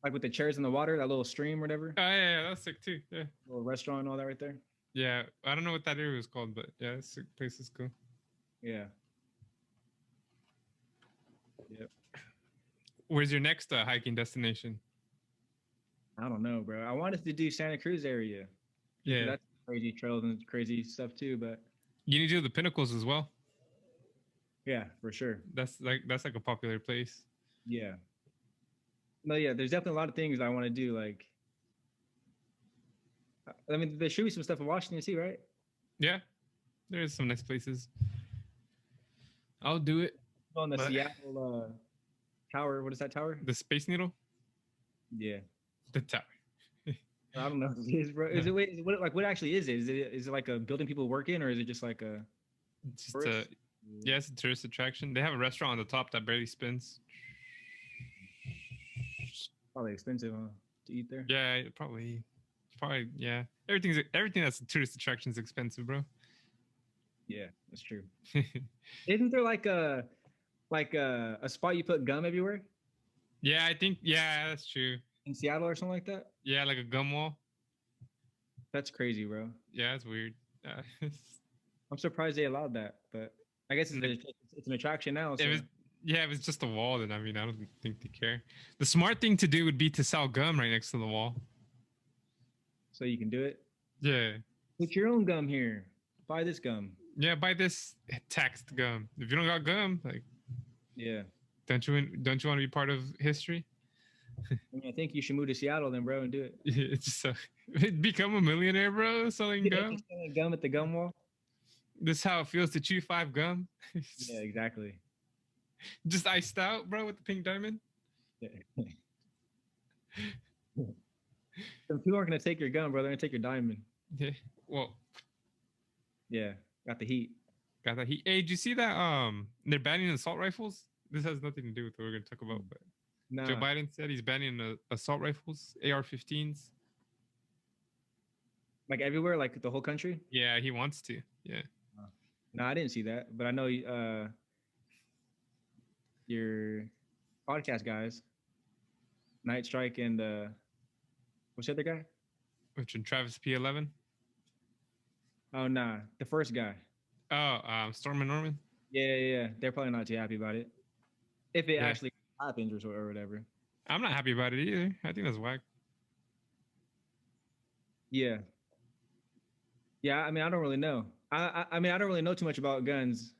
Like with the chairs in the water, that little stream or whatever. Oh yeah, that's sick too. Yeah. Little restaurant and all that right there. Yeah, I don't know what that area was called, but yeah, this place is cool. Yeah. Yep. Where's your next hiking destination? I don't know, bro. I wanted to do Santa Cruz area. Yeah. That's crazy trails and crazy stuff too, but you need to do the Pinnacles as well. Yeah, for sure. That's like a popular place. Yeah. No, yeah, there's definitely a lot of things I want to do. Like, I mean, there should be some stuff in Washington too, right? Yeah, there is some nice places. I'll do it. On the Seattle tower. What is that tower? The Space Needle? Yeah. The tower. I don't know what it is, bro. Is it what actually is it? Is it like a building people work in, or is it just like a yeah, it's a tourist attraction. They have a restaurant on the top that barely spins. Probably expensive, huh, to eat there? Yeah, probably yeah. Everything that's a tourist attraction is expensive, bro. Yeah, that's true. Isn't there like a spot you put gum everywhere? Yeah, I think that's true. In Seattle or something like that? Yeah, like a gum wall. That's crazy, bro. Yeah, it's weird. I'm surprised they allowed that, but I guess it's an attraction now. So. If it's just a wall, then I mean, I don't think they care. The smart thing to do would be to sell gum right next to the wall. So you can do it? Yeah. Put your own gum here. Buy this gum. Yeah, buy this taxed gum. If you don't got gum, like, yeah, don't you want to be part of history? I mean, I think you should move to Seattle then, bro, and do it. It's just become a millionaire, bro, selling gum. Selling gum at the gum wall. This is how it feels to chew 5 gum. Yeah, exactly. Just iced out, bro, with the pink diamond. Yeah. Some people aren't gonna take your gum, bro. They're gonna take your diamond. Yeah. Well. Yeah. Got the heat. Hey, did you see that? They're banning assault rifles. This has nothing to do with what we're gonna talk about, but Joe Biden said he's banning assault rifles, AR-15s. Like everywhere, like the whole country. Yeah, he wants to. Yeah. No, I didn't see that, but I know your podcast guys, Night Strike and what's the other guy? Which one? Travis P11? Oh, nah, the first guy. Oh, Storm and Norman? Yeah. They're probably not too happy about it. If it actually happens or whatever. I'm not happy about it either. I think that's whack. Yeah. Yeah, I mean, I don't really know. I mean, I don't really know too much about guns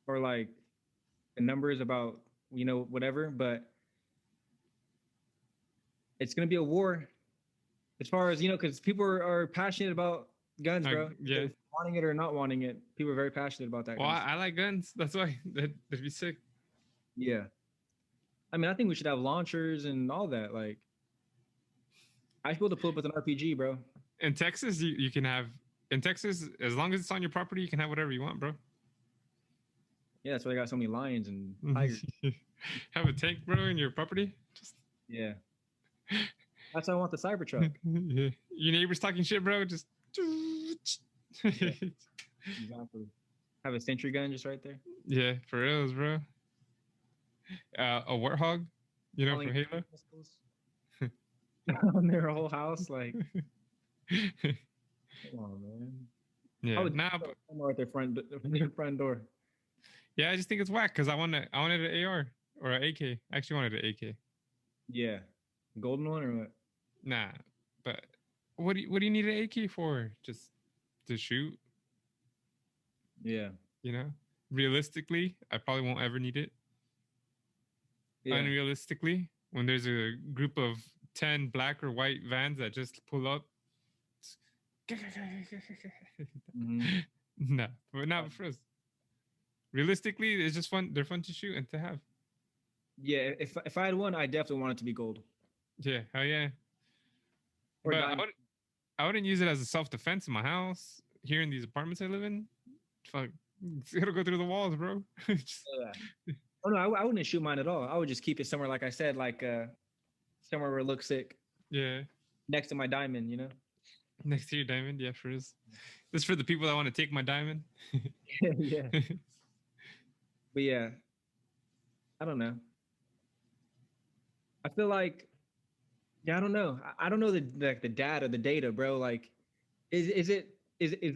or like the numbers about, whatever, but it's going to be a war as far as, because people are passionate about guns, bro. Yeah. Wanting it or not wanting it. People are very passionate about that. Well, I like guns. That's why that'd be sick. Yeah. I mean, I think we should have launchers and all that. Like, I should be able to pull up with an RPG, bro. In Texas, you can have, as long as it's on your property, you can have whatever you want, bro. Yeah, that's why they got so many lions and tigers. Have a tank, bro, in your property. Just Yeah, that's why I want the Cybertruck. yeah. Your neighbors talking shit, bro. Just Yeah, exactly. Have a sentry gun just right there. yeah, for reals, bro. A warthog, you know, Calling from Halo. missiles on their whole house. Like, come on, man. I Yeah, would nah, but somewhere at their front door. yeah, I just think it's whack because I wanted an AR or an AK. I actually wanted an AK. Yeah, golden one or what? Nah, but what do you need an AK for? Just to shoot, Yeah, you know? Realistically, I probably won't ever need it. yeah. Unrealistically, when there's a group of 10 black or white vans that just pull up. Mhm. No, but not for us. Realistically, it's just fun. They're fun to shoot and to have. Yeah, if I had one, I definitely want it to be gold. Yeah, hell yeah. Or But diamond. I wouldn't use it as a self-defense in my house. Here in these apartments I live in, fuck, it'll go through the walls, bro. Just- Yeah. Oh no, I wouldn't shoot mine at all. I would just keep it somewhere, like I said, like somewhere where it looks sick, yeah, next to my diamond. You know. next to your diamond. Yeah, for this. This is for the people that want to take my diamond. Yeah. But yeah, I don't know. I feel like, yeah, I don't know. I don't know the data, bro. Like, is a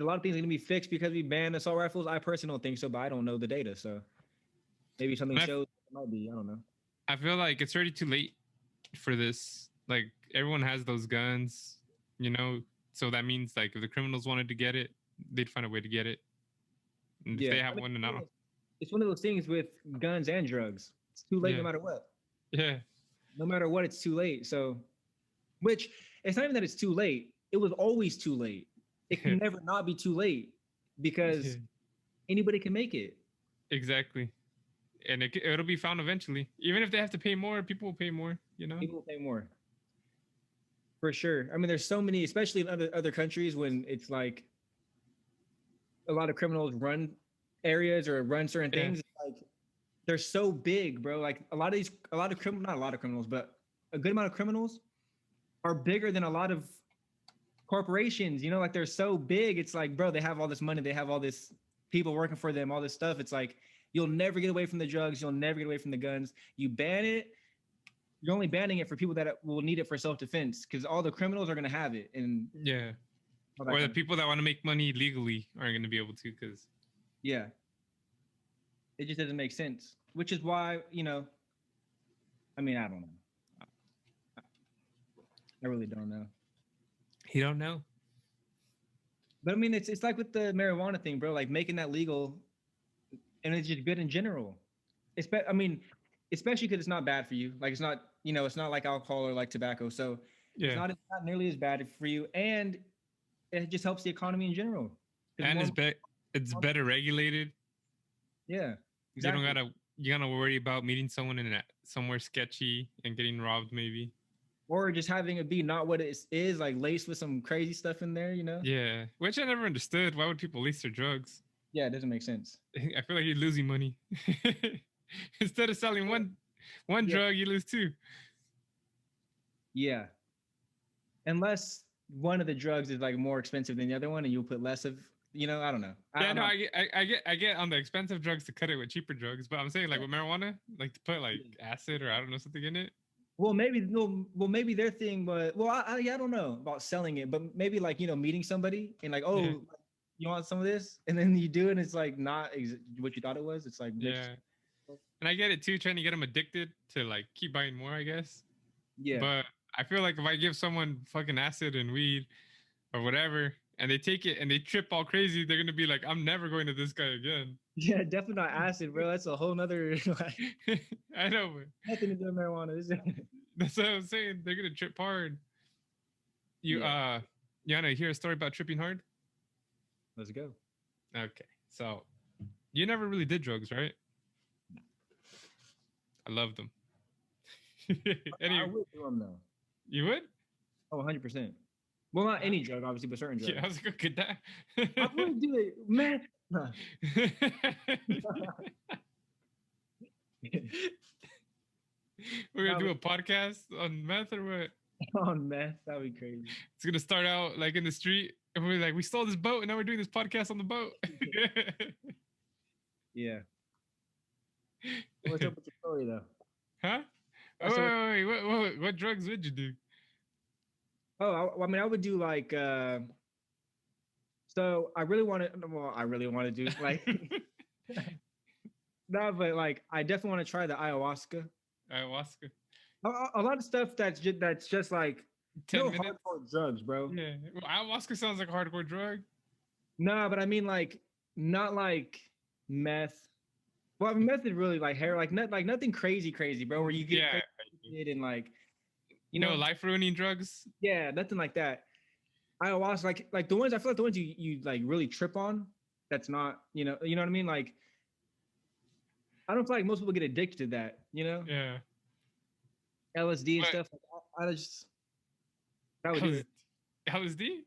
lot of things going to be fixed because we banned assault rifles? I personally don't think so, but I don't know the data, so maybe something And shows it might be. I don't know. I feel like it's already too late for this. Like everyone has those guns, you know. So that means like if the criminals wanted to get it, they'd find a way to get it. And if Yeah, they have one, and I don't. it's one of those things with guns and drugs. It's too late Yeah. no matter what. Yeah, No matter what, it's too late. So, which it's not even that it's too late. It was always too late. It can never not be too late because Yeah. anybody can make it. Exactly. And it'll be found eventually. Even if they have to pay more, people will pay more. You know. People will pay more. For sure. I mean, there's so many, especially in other countries, when it's like a lot of criminals run areas or run certain Yeah. things. It's like they're so big, bro. Like a lot of criminals, not a lot of criminals, but a good amount of criminals are bigger than a lot of corporations. You know, like they're so big. It's like, bro, they have all this money, they have all this people working for them, all this stuff. It's like you'll never get away from the drugs, you'll never get away from the guns. You ban it, you're only banning it for people that will need it for self-defense because all the criminals are going to have it. And Yeah. all that Or the kind of- people that want to make money legally aren't going to be able to because. yeah, it just doesn't make sense. Which is why, you know, I mean, I don't know. I really don't know. You don't know. But I mean, it's like with the marijuana thing, bro. Like making that legal, and it's just good in general. I mean, especially because it's not bad for you. Like it's not, you know, it's not like alcohol or like tobacco. So Yeah. it's not nearly as bad for you, and it just helps the economy in general. 'Cause And more- it's better regulated. yeah, exactly. You gotta worry about meeting someone in somewhere sketchy and getting robbed maybe. Or just having it be not what it is, like laced with some crazy stuff in there, you know? Yeah, which I never understood. Why would people lease their drugs? Yeah, it doesn't make sense. I feel like you're losing money. Instead of selling one Yeah. drug, you lose two. Yeah. Unless one of the drugs is like more expensive than the other one and you'll put less of, you know, I don't know. I get on the expensive drugs to cut it with cheaper drugs, but I'm saying like with marijuana, like to put like acid or I don't know something in it. Well, maybe their thing, but I don't know about selling it, but maybe like, you know, meeting somebody and like, oh, Yeah. you want some of this? And then you do it and it's like not what you thought it was. It's like mixed. Yeah, and I get it too, trying to get them addicted to like keep buying more, I guess. Yeah. But I feel like if I give someone fucking acid and weed or whatever, and they take it and they trip all crazy, they're gonna be like, I'm never going to this guy again. Yeah, definitely not acid, bro. That's a whole nother like, I know, but nothing to do with marijuana. that's what I'm saying. They're gonna trip hard. You wanna hear a story about tripping hard? Let's go. Okay, so you never really did drugs, right? I loved them. I would do them though. You would? Oh, 100%. Well, not any drug, obviously, but certain drugs. Yeah, I was like, okay, that. I would do it, man. We're gonna do a podcast on meth or what? On meth, that'd be crazy. It's gonna start out like in the street, and we're like, we stole this boat, and now we're doing this podcast on the boat. Yeah. What's up with your story though? Huh? Oh, So- wait, what drugs would you do? Oh, I mean, I would do like. So I really want to. Well, I really want to do like. No, but like, I definitely want to try the ayahuasca. Ayahuasca. A lot of stuff that's just like 10 no minutes. hardcore drugs, bro. Yeah. Well, ayahuasca sounds like a hardcore drug. No, but I mean like not like meth. Well, I mean, meth is really like hair, like nothing crazy, bro. Where you get Yeah. crazy and like, You know, life ruining drugs. yeah, nothing like that. Ayahuasca, like the ones I feel like the ones you like really trip on. That's not, you know what I mean. Like, I don't feel like most people get addicted to that. You know, Yeah. LSD and But- stuff. I just that would do it. LSD?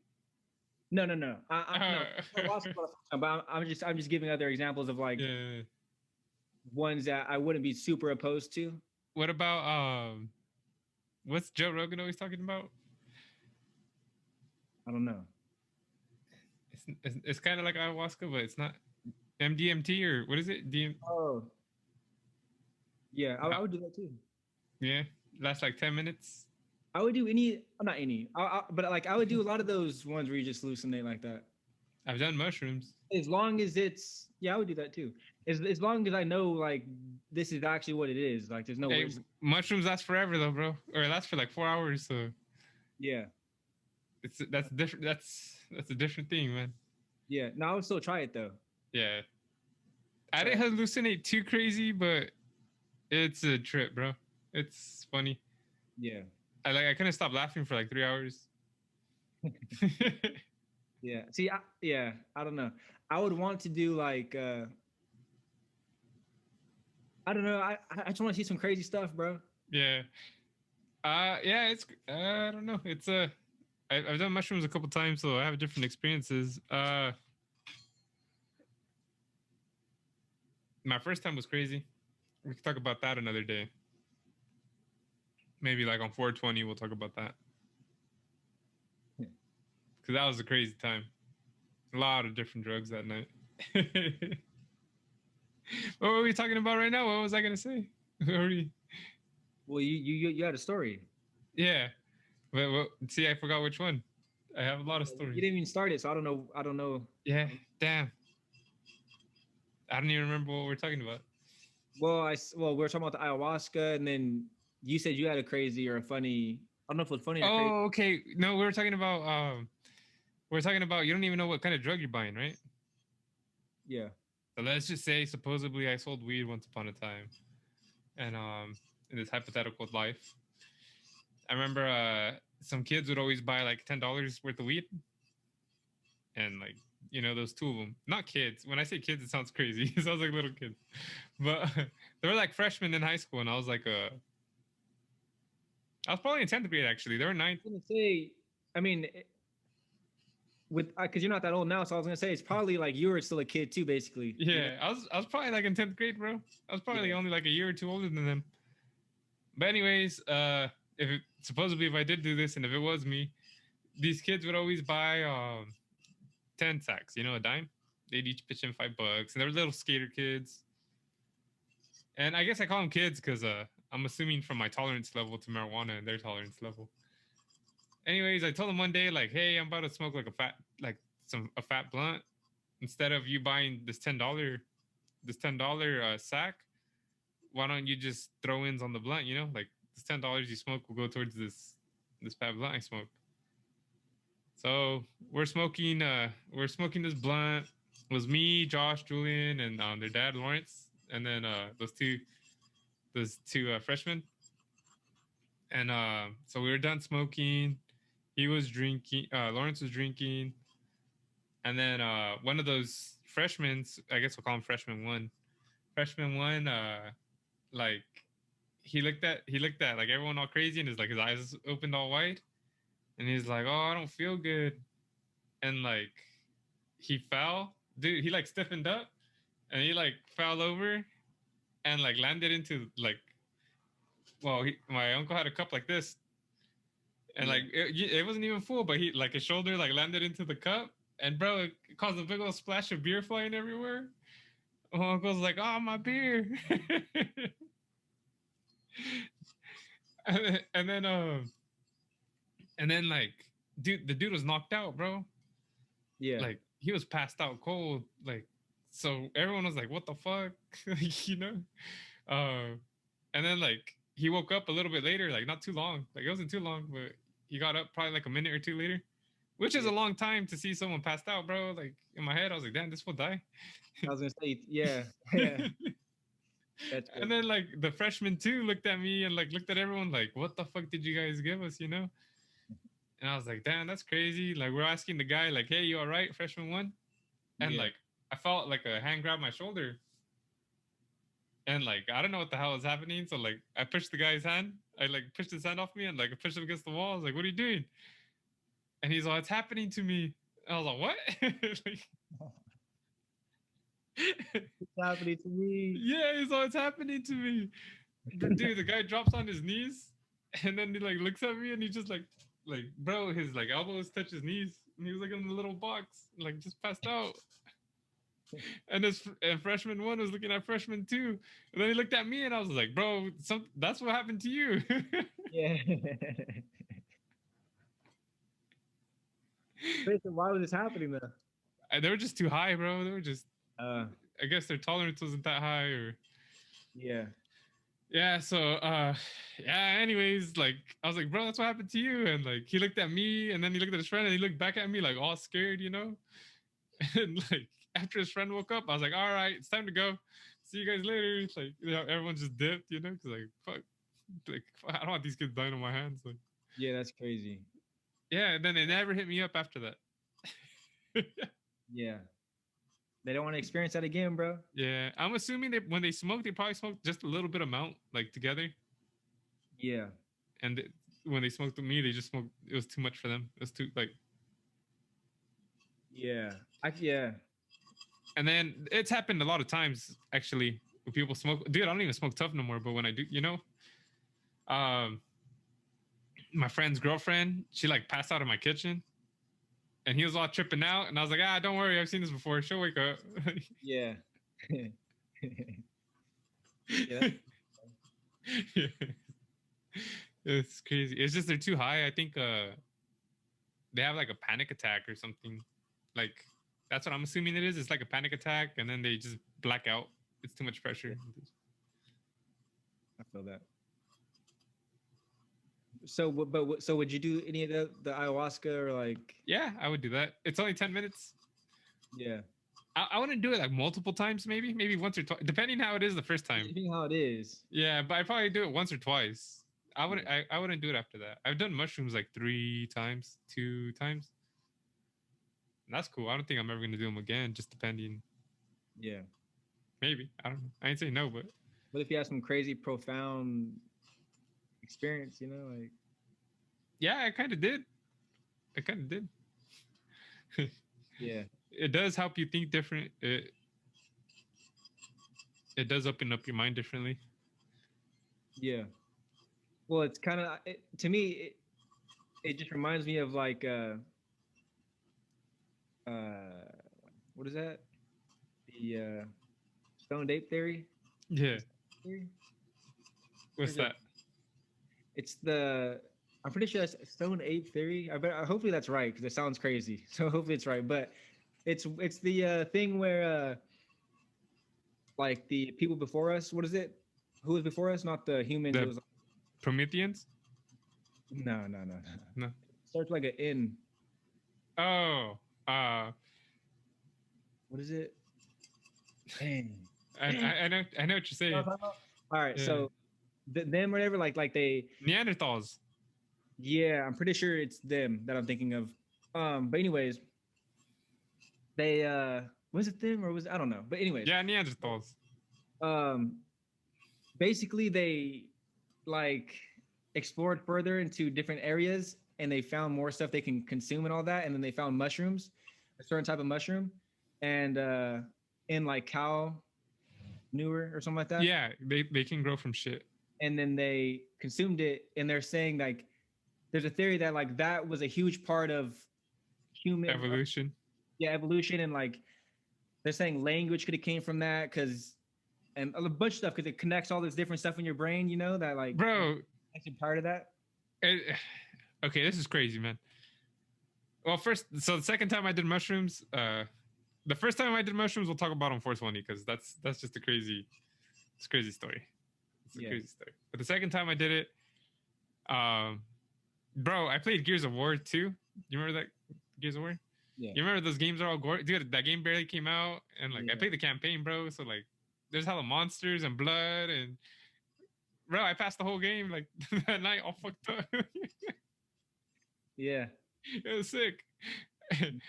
No. No. Ayahuasca, but I'm just giving other examples of like Yeah. ones that I wouldn't be super opposed to. What about what's Joe Rogan always talking about? I don't know. It's kind of like ayahuasca, but it's not MDMT or what is it? Oh, yeah, I would do that too. Yeah, lasts like 10 minutes. I would do any, not any, but like I would do a lot of those ones where you just hallucinate like that. I've done mushrooms. As long as it's, yeah, I would do that too. As long as I know like this is actually what it is. Like there's no Hey, way. mushrooms last forever though, bro. Or it lasts for like 4 hours, so Yeah, that's different. That's a different thing, man. yeah. No, I would still try it though. Yeah, I didn't hallucinate too crazy, but it's a trip, bro. It's funny. Yeah, I couldn't stop laughing for like 3 hours. yeah. See, I don't know. I would want to do like, I don't know. I just want to see some crazy stuff, bro. Yeah. Yeah, it's I don't know. It's I've done mushrooms a couple times, so I have different experiences. My first time was crazy. We can talk about that another day. Maybe like on 420 we'll talk about that. Cuz that was a crazy time. A lot of different drugs that night. What were we talking about right now? What was I going to say? Well, you had a story. Yeah. Well, see, I forgot which one. I have a lot of stories. You didn't even start it, so I don't know. Yeah, damn. I don't even remember what we're talking about. Well, we were talking about the ayahuasca, and then you said you had a crazy or a funny. I don't know if it was funny or crazy. Oh, okay. No, we were talking about you don't even know what kind of drug you're buying, right? Yeah. So let's just say supposedly I sold weed once upon a time. And in this hypothetical life. I remember some kids would always buy like $10 worth of weed. And like, you know, those two of them. Not kids. When I say kids, it sounds crazy. It sounds like little kids. But they were like freshmen in high school, and I was like I was probably in 10th grade actually. They were 9th. I was gonna say, I mean, because you're not that old now, so I was gonna say it's probably like you were still a kid too, basically. Yeah, You know? I was probably like in 10th grade, bro. I was probably only like a year or two older than them. But anyways, supposedly if I did do this and if it was me, these kids would always buy 10 sacks, you know, a dime. They'd each pitch in $5, and they were little skater kids. And I guess I call them kids because I'm assuming from my tolerance level to marijuana and their tolerance level. Anyways, I told them one day, like, hey, I'm about to smoke like a fat blunt. Instead of you buying this $10 sack, why don't you just throw ins on the blunt? You know, like this $10 you smoke will go towards this fat blunt I smoked. So we're smoking this blunt. It was me, Josh, Julian, and their dad, Lawrence, and then those two freshmen. And so we were done smoking. He was drinking. Lawrence was drinking, and then one of those freshmen, I guess we'll call him freshman one. Freshman one, like he looked at like everyone all crazy, and his eyes opened all wide, and he's like, "Oh, I don't feel good," and like he fell dude, he like stiffened up and he like fell over and like landed into like, well, my uncle had a cup like this, and like it wasn't even full, but he like his shoulder like landed into the cup, and bro, it caused a big old splash of beer flying everywhere. My uncle's like, "Oh, my beer," and then like, dude, the dude was knocked out, bro. Yeah. Like he was passed out cold, like. So everyone was like, "What the fuck," you know? And then like he woke up a little bit later, like not too long, like it wasn't too long, but he got up probably like a minute or two later, which is a long time to see someone passed out, bro. Like in my head, I was like, "Damn, this will die." I was gonna say, yeah. That's and then like the freshman too looked at me and like looked at everyone like, "What the fuck did you guys give us?" You know? And I was like, "Damn, that's crazy." Like we're asking the guy like, "Hey, you all right, freshman one?" And like I felt like a hand grab my shoulder. And like I don't know what the hell is happening. So like I pushed the guy's hand. I like pushed his hand off me and like I pushed him against the wall. I was like, "What are you doing?" And he's like, "It's happening to me." And I was like, "What?" Like, it's happening to me. yeah, he's like, "It's happening to me." Dude, the guy drops on his knees and then he like looks at me and he just like bro, his like elbows touch his knees and he was like in the little box, like just passed out. And freshman one was looking at freshman two, and then he looked at me, and I was like, "Bro, that's what happened to you." Yeah. Wait, so why was this happening though? They were just too high, bro. They were just. I guess their tolerance wasn't that high, or. Yeah. Yeah. So, yeah. Anyways, like I was like, "Bro, that's what happened to you," and like he looked at me, and then he looked at his friend, and he looked back at me like all scared, you know, and like. After his friend woke up, I was like, "All right, it's time to go. See you guys later." It's like, you know, everyone just dipped, you know, because like, fuck, like I don't want these kids dying on my hands. Like, yeah, that's crazy. Yeah, and then they never hit me up after that. Yeah, they don't want to experience that again, bro. Yeah, I'm assuming that when they smoke, they probably smoked just a little bit amount, like together. Yeah. And when they smoked with me, they just smoked. It was too much for them. It was too like. Yeah. Yeah. And then it's happened a lot of times actually when people smoke. Dude, I don't even smoke tough no more. But when I do, you know, my friend's girlfriend, she like passed out in my kitchen, and he was all tripping out, and I was like, don't worry, I've seen this before. She'll wake up. Yeah. Yeah. Yeah. It's crazy. It's just they're too high. I think they have like a panic attack or something. Like that's what I'm assuming it is. It's like a panic attack, and then they just black out. It's too much pressure. I feel that. So, so would you do any of the ayahuasca or like? Yeah, I would do that. It's only 10 minutes. Yeah. I wouldn't do it like multiple times, maybe once or twice, depending how it is the first time. Depending how it is. Yeah, but I'd probably do it once or twice. I wouldn't do it after that. I've done mushrooms like 2 times. And that's cool. I don't think I'm ever gonna do them again. Just depending. Yeah. Maybe. I don't know. I ain't saying no, but. What if you have some crazy, profound experience? You know, like. Yeah, I kind of did. Yeah. It does help you think different. It does open up your mind differently. Yeah. Well, it's kind of to me. It just reminds me of like what is that? The stoned ape theory. Yeah. What's that? It's the. I'm pretty sure that's stoned ape theory. Hopefully that's right because it sounds crazy. So hopefully it's right, but it's the thing where like the people before us. What is it? Who was before us? Not the humans. It was Prometheans? No. No. Starts like an N. Oh. What is it? Dang. I know what you're saying. All right, yeah. So them or whatever, like they Neanderthals. Yeah, I'm pretty sure it's them that I'm thinking of. But anyways, they was it them or was I don't know. But anyways. Yeah, Neanderthals. Basically they like explored further into different areas and they found more stuff they can consume and all that, and then they found mushrooms, a certain type of mushroom, and in like cow manure or something like that. Yeah, they can grow from shit. And then they consumed it, and they're saying like there's a theory that like that was a huge part of human Evolution. evolution, and like they're saying language could have came from that because and a bunch of stuff because it connects all this different stuff in your brain, you know, that like Bro, actually part of that. Okay, this is crazy, man. Well, first, so the second time I did mushrooms, the first time I did mushrooms, we'll talk about on 420 because that's just a crazy story. It's a crazy story. But the second time I did it, bro, I played Gears of War 2. You remember that Gears of War? Yeah. You remember those games are all gory? Dude, that game barely came out, and like I played the campaign, bro. So like, there's hella monsters and blood, and bro, I passed the whole game like that night, all fucked up. Yeah. It was sick. And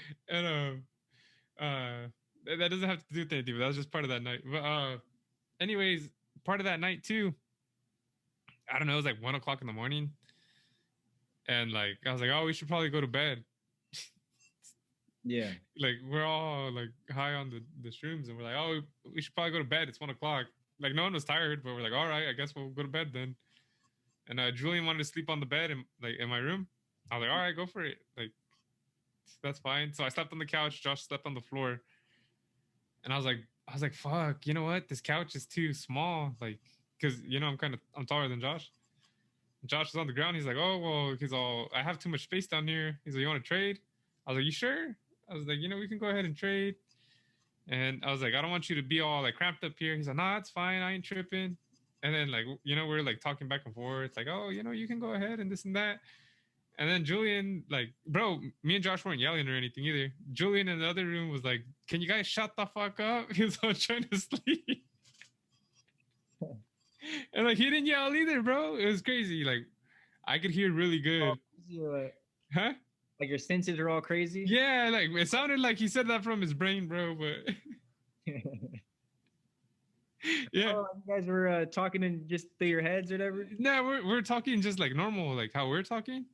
that doesn't have to do with anything, but that was just part of that night. But anyways, part of that night too, I don't know, it was like 1:00 in the morning. And like I was like, oh, we should probably go to bed. Yeah. Like we're all like high on the shrooms, and we're like, oh, we should probably go to bed. It's 1:00. Like no one was tired, but we're like, all right, I guess we'll go to bed then. And Julian wanted to sleep on the bed in my room. I was like, all right, go for it. Like, that's fine. So I slept on the couch. Josh slept on the floor. And I was like, fuck, you know what? This couch is too small. Like, cause you know, I'm taller than Josh. Josh is on the ground. He's like, oh, well, I have too much space down here. He's like, you want to trade? I was like, you sure? I was like, you know, we can go ahead and trade. And I was like, I don't want you to be all like cramped up here. He's like, nah, it's fine. I ain't tripping. And then like, you know, we're like talking back and forth. Like, oh, you know, you can go ahead and this and that. And then Julian, like, bro, me and Josh weren't yelling or anything either. Julian in the other room was like, can you guys shut the fuck up? He was all trying to sleep. And like, he didn't yell either, bro. It was crazy. Like, I could hear really good. Huh? Like your senses are all crazy? Yeah, like, it sounded like he said that from his brain, bro, but... Yeah. Oh, you guys were talking in just through your heads or whatever? No, we're talking just like normal, like how we're talking.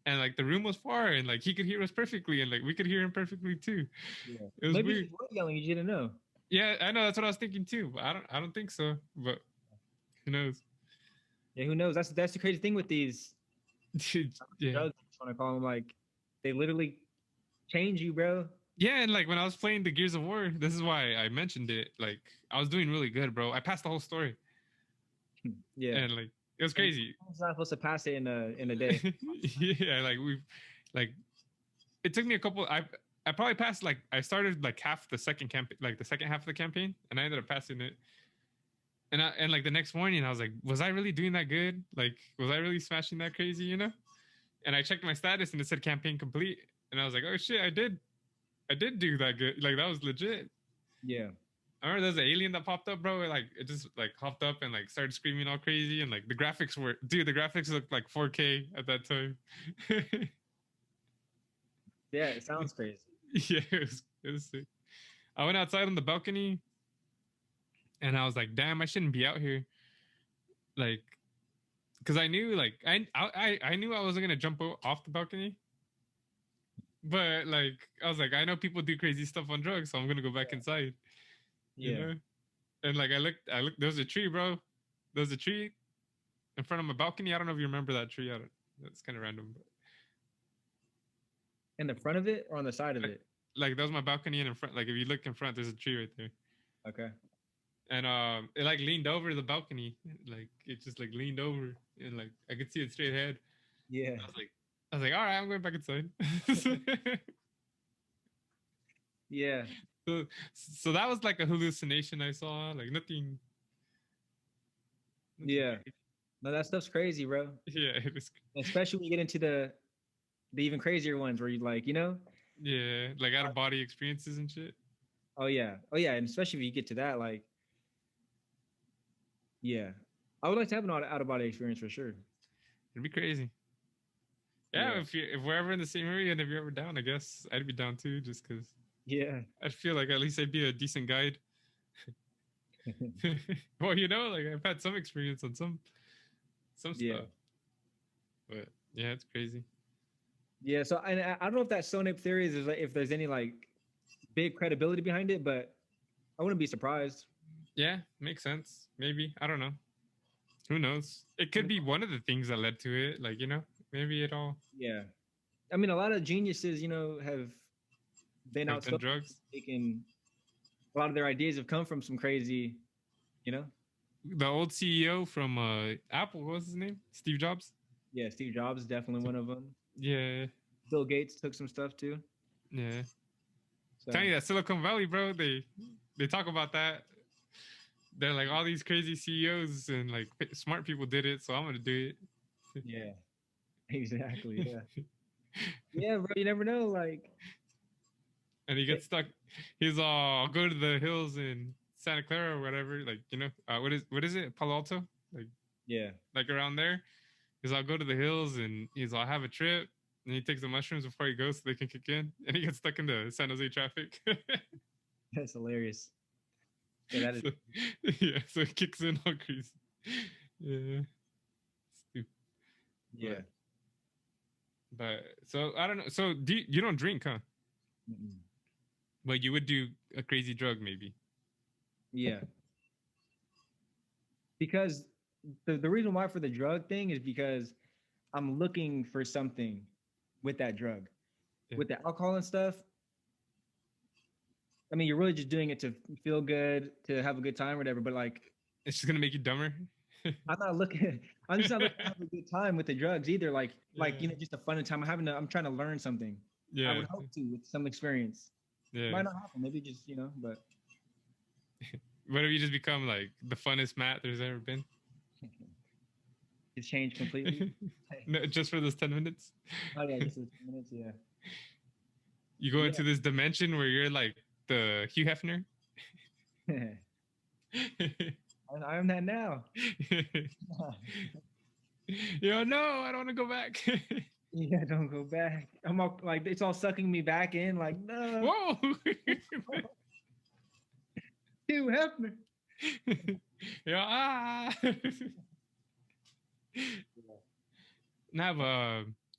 And like the room was far, and like he could hear us perfectly, and like we could hear him perfectly too. Yeah. It was maybe weird. he was yelling, you didn't know. Yeah, I know, that's what I was thinking too. But I don't think so. But who knows? Yeah, who knows? That's the crazy thing with these yeah. drugs, I want to call them, like they literally change you, bro. Yeah, and like when I was playing the Gears of War, this is why I mentioned it. Like I was doing really good, bro. I passed the whole story. Yeah. And like it was crazy. I was not supposed to pass it in a day. Yeah, like it took me a couple. I probably passed like I started like half the second campaign, like the second half of the campaign, and I ended up passing it. And like the next morning, I was like, was I really doing that good? Like, was I really smashing that crazy? You know? And I checked my status, and it said campaign complete, and I was like, oh shit, I did do that good. Like that was legit. Yeah. I remember there's an alien that popped up, bro. Like it just like hopped up and like started screaming all crazy, and like the graphics looked like 4K at that time. Yeah, it sounds crazy. Yeah, it was sick. I went outside on the balcony, and I was like, damn, I shouldn't be out here. Like, because I knew like I knew I wasn't gonna jump off the balcony. But like I was like, I know people do crazy stuff on drugs, so I'm gonna go back inside. Yeah. You know? And like I looked, there was a tree, bro. There was a tree in front of my balcony. I don't know if you remember that tree. That's kind of random. But... In the front of it or on the side of it? Like that was my balcony, and in front, like if you look in front, there's a tree right there. Okay. And it like leaned over the balcony. Like it just like leaned over, and like I could see it straight ahead. Yeah. I was like, all right, I'm going back inside. Yeah. So that was like a hallucination I saw. Like nothing. Yeah. No, that stuff's crazy, bro. Yeah, it was. Especially when you get into the even crazier ones where you like, you know. Yeah, like out of body experiences and shit. Oh yeah, and especially if you get to that, like, yeah, I would like to have an out of body experience for sure. It'd be crazy. Yeah, if we're ever in the same area and if you're ever down, I guess I'd be down too, just because. Yeah. I feel like at least I'd be a decent guide. Well, you know, like I've had some experience on some stuff. But yeah, it's crazy. Yeah, so I don't know if that Sonic theory is like, if there's any like big credibility behind it, but I wouldn't be surprised. Yeah, makes sense. Maybe. I don't know. Who knows? It could be one of the things that led to it. Like, maybe it all Yeah. I mean, a lot of geniuses, have been have done outspoken, drugs. taken a lot of their ideas have come from some crazy, you know? The old CEO from Apple, what was his name? Steve Jobs? Yeah, Steve Jobs is definitely one of them. Yeah. Bill Gates took some stuff too. Yeah. So Tell you that Silicon Valley, bro, they talk about that. They're like all these crazy CEOs and like smart people did it, so I'm gonna do it. yeah, exactly. Yeah, yeah, bro. You never know. Like, And he gets stuck. He's all, I'll go to the hills in Santa Clara or whatever. Like, what is it? Palo Alto? Like, yeah, like around there. He's I'll go to the hills and I'll have a trip. And he takes the mushrooms before he goes so they can kick in. And he gets stuck in the San Jose traffic. that's hilarious. Yeah, that is. So it kicks in all crazy. Yeah. Stupid. Yeah. But so I don't know. So you don't drink, huh? Mm-mm. But you would do a crazy drug, maybe. Yeah. Because the reason why for the drug thing is because I'm looking for something with that drug. Yeah. With the alcohol and stuff, I mean, you're really just doing it to feel good, to have a good time, or whatever. But like, It's just gonna make you dumber. I'm not looking. I'm just not looking to have a good time with the drugs either. Like, Yeah. just a fun time. I'm trying to learn something. Yeah. I would hope to with some experience. Yeah. Might not happen. Maybe just but. What if you just become like the funnest Matt there's ever been? It's changed completely. No, just for those 10 minutes. Oh yeah, just 10 minutes. Yeah. You go into this dimension where you're like the Hugh Hefner. I am that now. No, I don't want to go back. Yeah, don't go back. I'm all like, it's all sucking me back in. Like, no. Whoa. Hugh Hefner.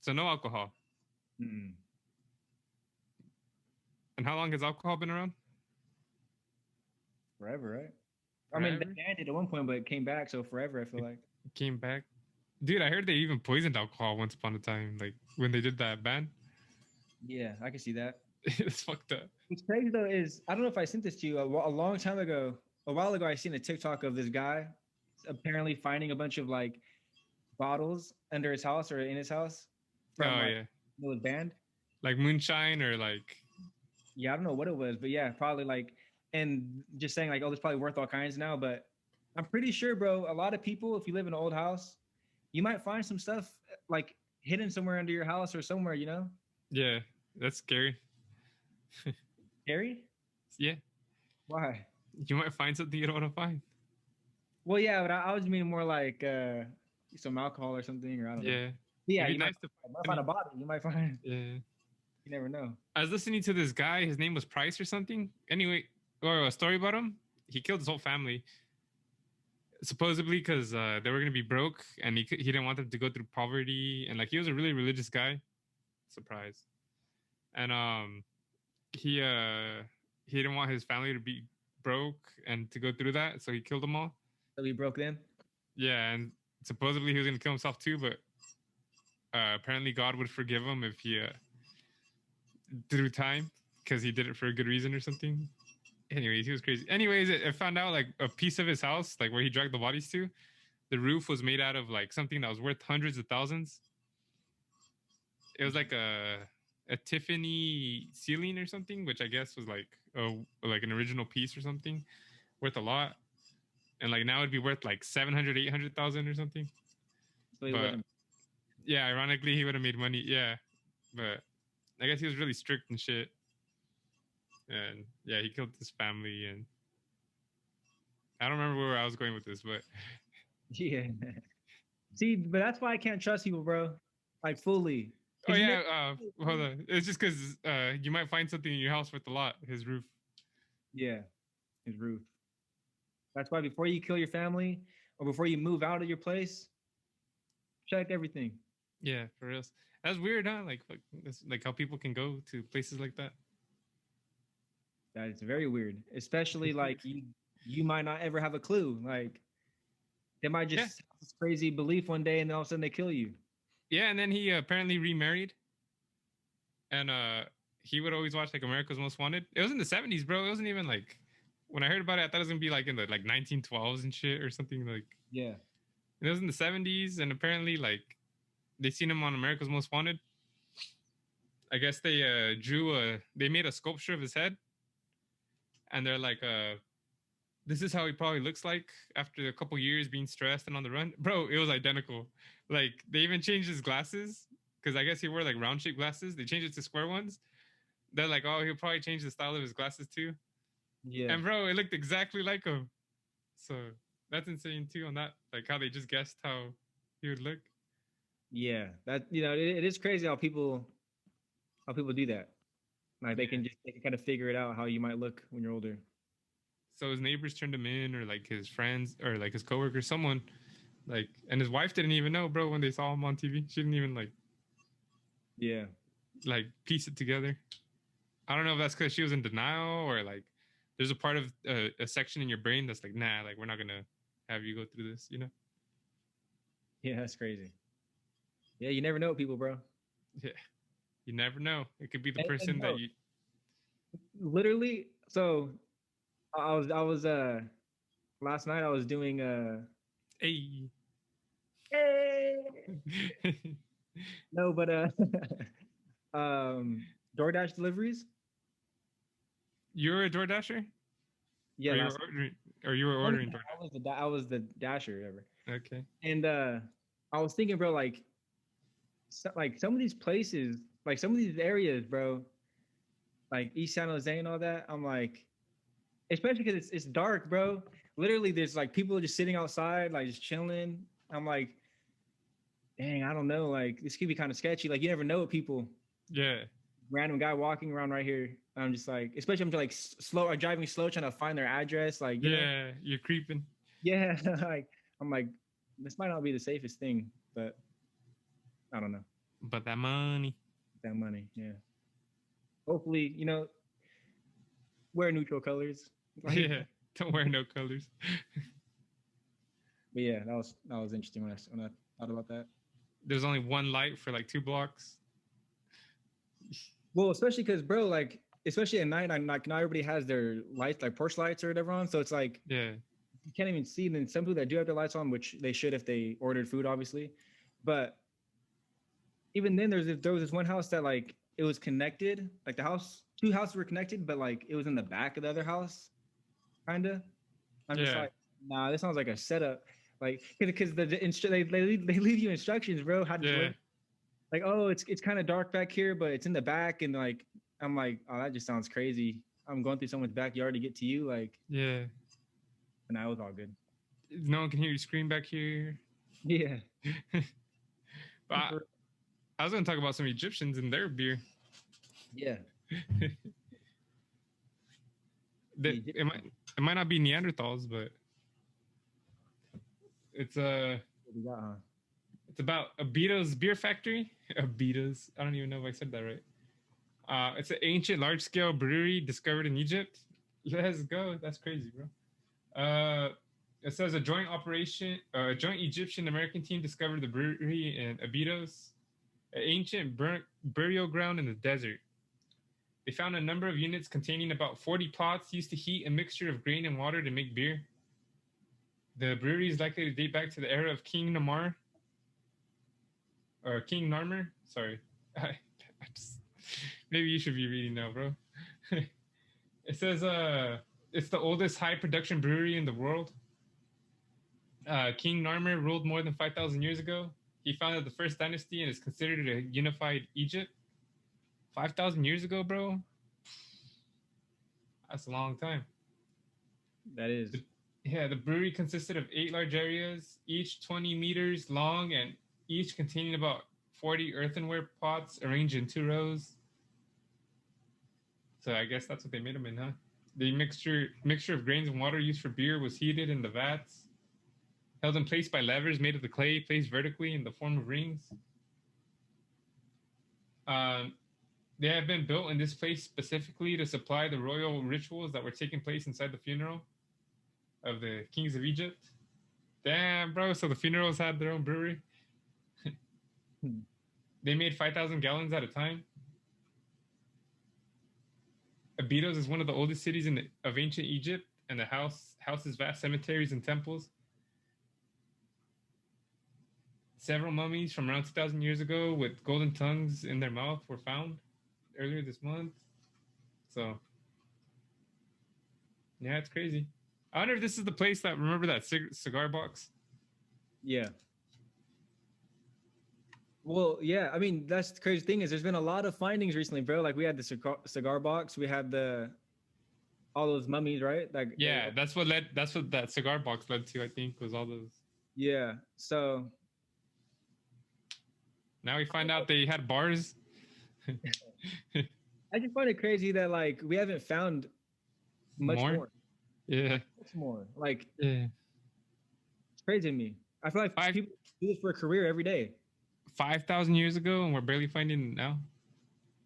So no alcohol. Mm-mm. And how long has alcohol been around? Forever, right? I mean, they banned it at one point, but it came back. So forever, I feel like. It came back. Dude, I heard they even poisoned alcohol once upon a time, like when they did that ban. Yeah, I can see that. It's fucked up. What's crazy though is, I don't know if I sent this to you a long time ago. A while ago, I seen a TikTok of this guy apparently finding a bunch of like bottles under his house or in his house. It was banned. Like moonshine or like. Yeah, I don't know what it was, but yeah, probably like, and just saying like, oh, it's probably worth all kinds now. But I'm pretty sure, bro, a lot of people, if you live in an old house, you might find some stuff like hidden somewhere under your house or somewhere, Yeah, that's scary. Scary? Yeah. Why? You might find something you don't want to find. Well, yeah, but I was meaning more like some alcohol or something, or I don't know. Yeah, you might find a body. You might find. Yeah. You never know. I was listening to this guy. His name was Price or something. Anyway, or a story about him. He killed his whole family. Supposedly because they were going to be broke and he didn't want them to go through poverty. And like he was a really religious guy. Surprise. And he didn't want his family to be broke and to go through that. So he killed them all. So he broke them? Yeah. And supposedly he was going to kill himself too. But apparently God would forgive him if he... through time because he did it for a good reason or something. Anyways, he was crazy. Anyways, I found out like a piece of his house, like where he dragged the bodies to, the roof was made out of like something that was worth hundreds of thousands. It was like a Tiffany ceiling or something, which I guess was like an original piece or something, worth a lot. And like now it'd be worth like 700, 800,000 or something. So yeah, ironically, he would have made money. Yeah, but I guess he was really strict and shit. And yeah, he killed his family. And I don't remember where I was going with this, but yeah. See, but that's why I can't trust people, bro. Like fully. Oh yeah, hold on. It's just because you might find something in your house worth a lot. His roof. Yeah, his roof. That's why before you kill your family or before you move out of your place, check everything. Yeah, for real. That's weird, huh? Like how people can go to places like that. That's very weird. Especially like you might not ever have a clue. Like they might Yeah, just have this crazy belief one day and then all of a sudden they kill you. yeah. And then he apparently remarried, and he would always watch like America's Most Wanted. It was in the 70s, bro. It wasn't even like when I heard about it, I thought it was gonna be like in the like 1912s and shit or something like. Yeah. It was in the 70s, and apparently like they seen him on America's Most Wanted. I guess they they made a sculpture of his head, and they're like this is how he probably looks like after a couple years being stressed and on the run. Bro, it was identical. Like they even changed his glasses because I guess he wore like round shaped glasses. They changed it to square ones. They're like, oh, he'll probably change the style of his glasses too. Yeah. And bro, it looked exactly like him. So that's insane too on that. Like how they just guessed how he would look. Yeah. That it is crazy how people do that. Like they can kind of figure it out how you might look when you're older. So his neighbors turned him in, or like his friends, or like his coworkers, someone, like, and his wife didn't even know, bro, when they saw him on TV. She didn't even like piece it together. I don't know if that's because she was in denial, or like there's a part of a section in your brain that's like, nah, like we're not gonna have you go through this, you know? Yeah, that's crazy. Yeah, you never know people, bro. Yeah, you never know. It could be the And person no, that you. literally. So I was last night I was doing Hey. no, but DoorDash deliveries. You're a DoorDasher? Yeah, Or you were ordering DoorDash? I was the dasher ever. Okay. And I was thinking, bro, like some of these places, like some of these areas, bro, like East San Jose and all that. I'm like, especially because it's dark, bro. Literally, there's like people just sitting outside, like just chilling. I'm like, dang, I don't know. Like this could be kind of sketchy. Like you never know what people. Yeah. Random guy walking around right here. I'm just like, especially I'm like slow or driving slow, trying to find their address. Like, Yeah, you're creeping. Yeah, like I'm like, this might not be the safest thing, but I don't know. But that money. That money, yeah. Hopefully, wear neutral colors. Like, Yeah, don't wear no colors. But yeah, that was interesting when I thought about that. There's only one light for like 2 blocks. Well, especially because, bro, like, especially at night, I'm like, not everybody has their lights, like porch lights or whatever on. So it's like, Yeah. you can't even see. And then some people that do have their lights on, which they should if they ordered food, obviously. But even then, there was this one house that like it was connected, like two houses were connected, but like it was in the back of the other house, kinda. I'm just like, nah, this sounds like a setup. Like, because they leave you instructions, bro. How to live. Like, oh, it's kind of dark back here, but it's in the back, and like, I'm like, oh, that just sounds crazy. I'm going through someone's backyard to get to you, like. Yeah. And that was all good. No one can hear you scream back here. Yeah. But I was going to talk about some Egyptians and their beer. Yeah. It might not be Neanderthals, but it's it's about Abito's Beer Factory. Abito's. I don't even know if I said that right. It's an ancient large-scale brewery discovered in Egypt. Let's go. That's crazy, bro. It says a joint Egyptian-American team discovered the brewery in Abydos, an ancient burial ground in the desert. They found a number of units containing about 40 pots used to heat a mixture of grain and water to make beer. The brewery is likely to date back to the era of King Narmer. Sorry. Maybe you should be reading now, bro. It says it's the oldest high production brewery in the world. King Narmer ruled more than 5,000 years ago. He founded the first dynasty and is considered a unified Egypt. 5,000 years ago, bro? That's a long time. That is. The brewery consisted of 8 large areas, each 20 meters long and each containing about 40 earthenware pots arranged in 2 rows. So I guess that's what they made them in, huh? The mixture of grains and water used for beer was heated in the vats, held in place by levers made of the clay placed vertically in the form of rings. They have been built in this place specifically to supply the royal rituals that were taking place inside the funeral of the kings of Egypt. Damn, bro. So the funerals had their own brewery. They made 5,000 gallons at a time. Abydos is one of the oldest cities of ancient Egypt, and the houses vast cemeteries and temples. Several mummies from around 2,000 years ago with golden tongues in their mouth were found earlier this month. So, yeah, it's crazy. I wonder if this is the place that, remember that cigar box? Yeah. Well, yeah. I mean, that's the crazy thing is there's been a lot of findings recently, bro. Like we had the cigar box, we had all those mummies, right? Like yeah, that's what that cigar box led to, I think, was all those. Yeah. So now we find out they had bars. I just find it crazy that like we haven't found much more. Yeah. Much more. Like yeah. It's crazy to me. I feel like people do this for a career every day. 5,000 years ago, and we're barely finding it now.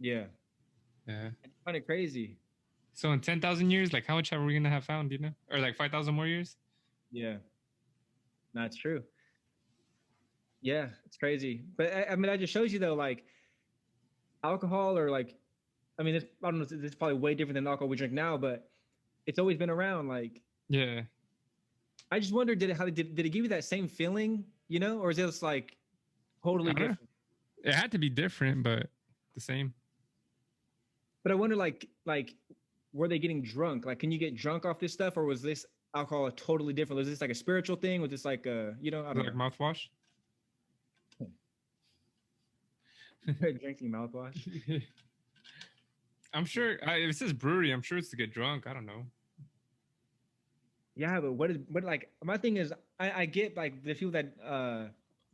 Yeah. Yeah. I find it crazy. So in 10,000 years, like how much are we gonna have found? You know, or like 5,000 more years? Yeah. That's true. Yeah, it's crazy. But I mean, that just shows you though, like alcohol or like, I mean, I don't know, it's probably way different than alcohol we drink now, but it's always been around. Like, yeah. I just wonder, did it give you that same feeling, you know, or is it just like totally different? It had to be different, but the same. But I wonder, like, were they getting drunk? Like, can you get drunk off this stuff, or was this alcohol totally different? Was this like a spiritual thing? Was this like a, you know, I don't like know. Mouthwash? Drinking mouthwash. I'm sure if it says brewery, I'm sure it's to get drunk. I don't know. Yeah, but what like my thing is I get like the people that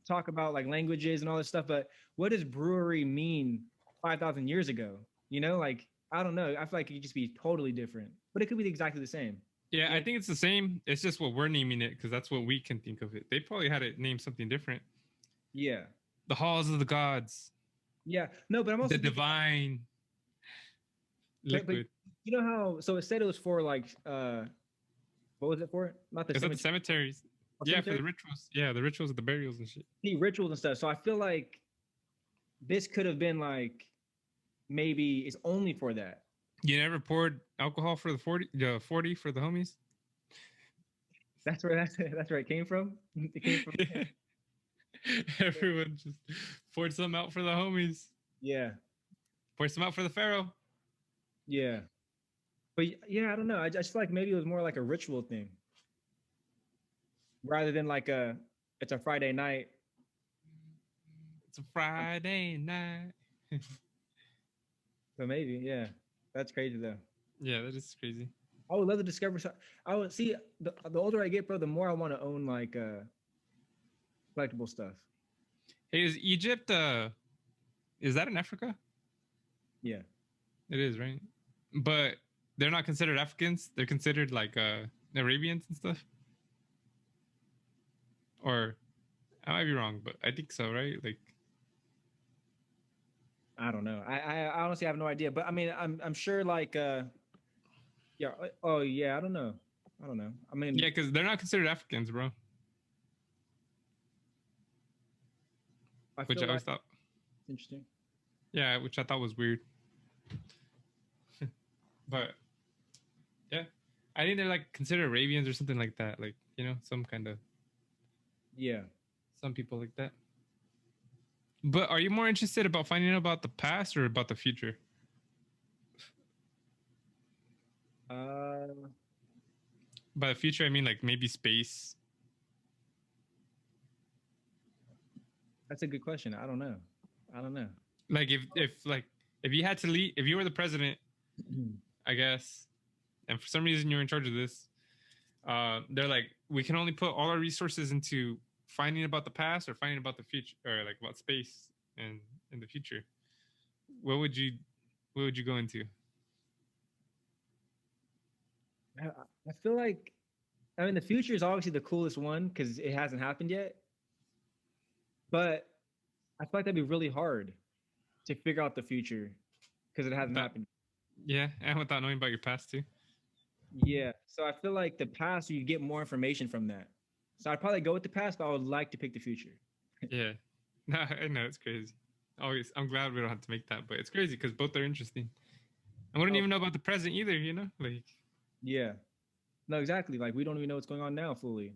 talk about like languages and all this stuff, but what does brewery mean 5,000 years ago? You know, like I don't know. I feel like it could just be totally different, but it could be exactly the same. Yeah, I think it's the same. It's just what we're naming it because that's what we can think of it. They probably had it named something different. Yeah. The halls of the gods. Yeah. No, but I'm also the divine liquid. But you know how? So it said it was for like what was it for? Not the cemeteries. Yeah, for the rituals. Yeah, the rituals of the burials and shit. The rituals and stuff. So I feel like this could have been like maybe it's only for that. You never poured alcohol for the 40 for the homies? That's where it came from. It came from. Yeah. Everyone just poured some out for the homies. Yeah. Poured some out for the pharaoh. Yeah. But yeah, I don't know. I just feel like maybe it was more like a ritual thing rather than like it's a Friday night. It's a Friday night. So maybe, yeah. That's crazy though. Yeah, that is crazy. I would love to discover. I would see the older I get, bro, the more I want to own like collectible stuff. Hey, is Egypt? Is that in Africa? Yeah, it is, right? But they're not considered Africans. They're considered like Arabians and stuff. Or I might be wrong, but I think so, right? Like, I don't know. I honestly have no idea. But I mean, I'm sure like yeah. Oh yeah, I don't know. I mean, yeah, because they're not considered Africans, bro. Which I always thought interesting. Yeah, which I thought was weird. But yeah, I think they're like considered Arabians or something like that. Like, you know, some kind of some people like that. But are you more interested about finding out about the past or about the future? By the future, I mean like maybe space. That's a good question. I don't know. Like if you had to lead, if you were the president, I guess, and for some reason you're in charge of this, they're like, we can only put all our resources into finding about the past or finding about the future, or like about space and in the future. What would you go into? I feel like, I mean, the future is obviously the coolest one because it hasn't happened yet. But I feel like that'd be really hard to figure out the future because it hasn't That- happened. Yeah, and without knowing about your past too. Yeah. So I feel like the past, you get more information from that. So I'd probably go with the past, but I would like to pick the future. Yeah. No, I know it's crazy. Always, I'm glad we don't have to make that, but it's crazy because both are interesting. I wouldn't Oh. even know about the present either. You know, like Yeah. No, exactly. Like we don't even know what's going on now fully.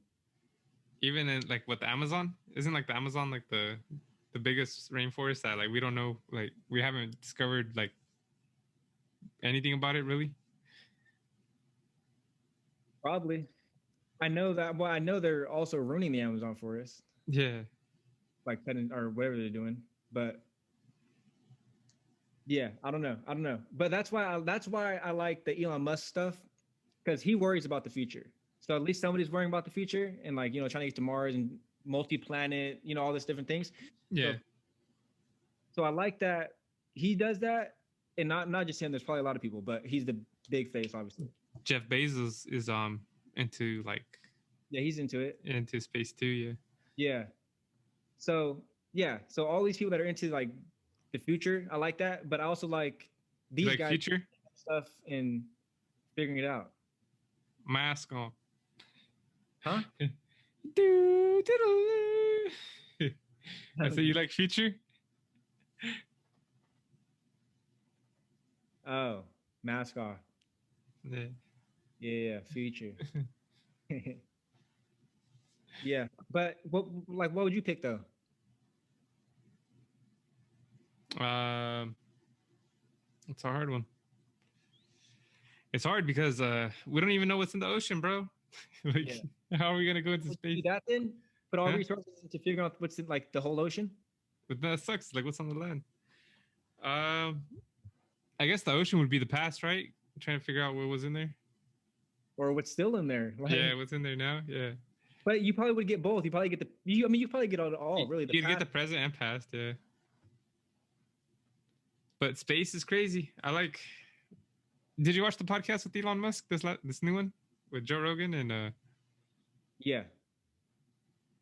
even in like what the Amazon isn't like the Amazon like the biggest rainforest that like we don't know, like we haven't discovered like anything about it really. Probably. I know that. Well, I know they're also ruining the Amazon forest, Yeah. like cutting or whatever they're doing. But yeah, I don't know. I don't know. But that's why I like the Elon Musk stuff, because he worries about the future. So at least somebody's worrying about the future and like, you know, trying to get to Mars and multi-planet, you know, all these different things. Yeah. So I like that he does that, and not just him. There's probably a lot of people, but he's the big face, obviously. Jeff Bezos is into like Yeah, he's into it. into space too. Yeah. Yeah. So yeah, so all these people that are into like the future, I like that. But I also like these Like guys future stuff and figuring it out. mask on. Huh? I say you like future. Oh, mask off. Yeah. Yeah, future. Yeah, but what would you pick though? It's a hard one. It's hard because we don't even know what's in the ocean, bro. Like, Yeah. how are we gonna go into Would you space? do that then? Put all Huh? resources into figuring out what's in like the whole ocean? But that sucks. Like, what's on the land? I guess the ocean would be the past, right? Trying to figure out what was in there. Or what's still in there? Like, Yeah, what's in there now? Yeah. but you probably would get both. You probably get I mean, you probably get all really. You'd get past- the present and past, yeah. But space is crazy. I like. Did you watch the podcast with Elon Musk? This new one with Joe Rogan, and Yeah.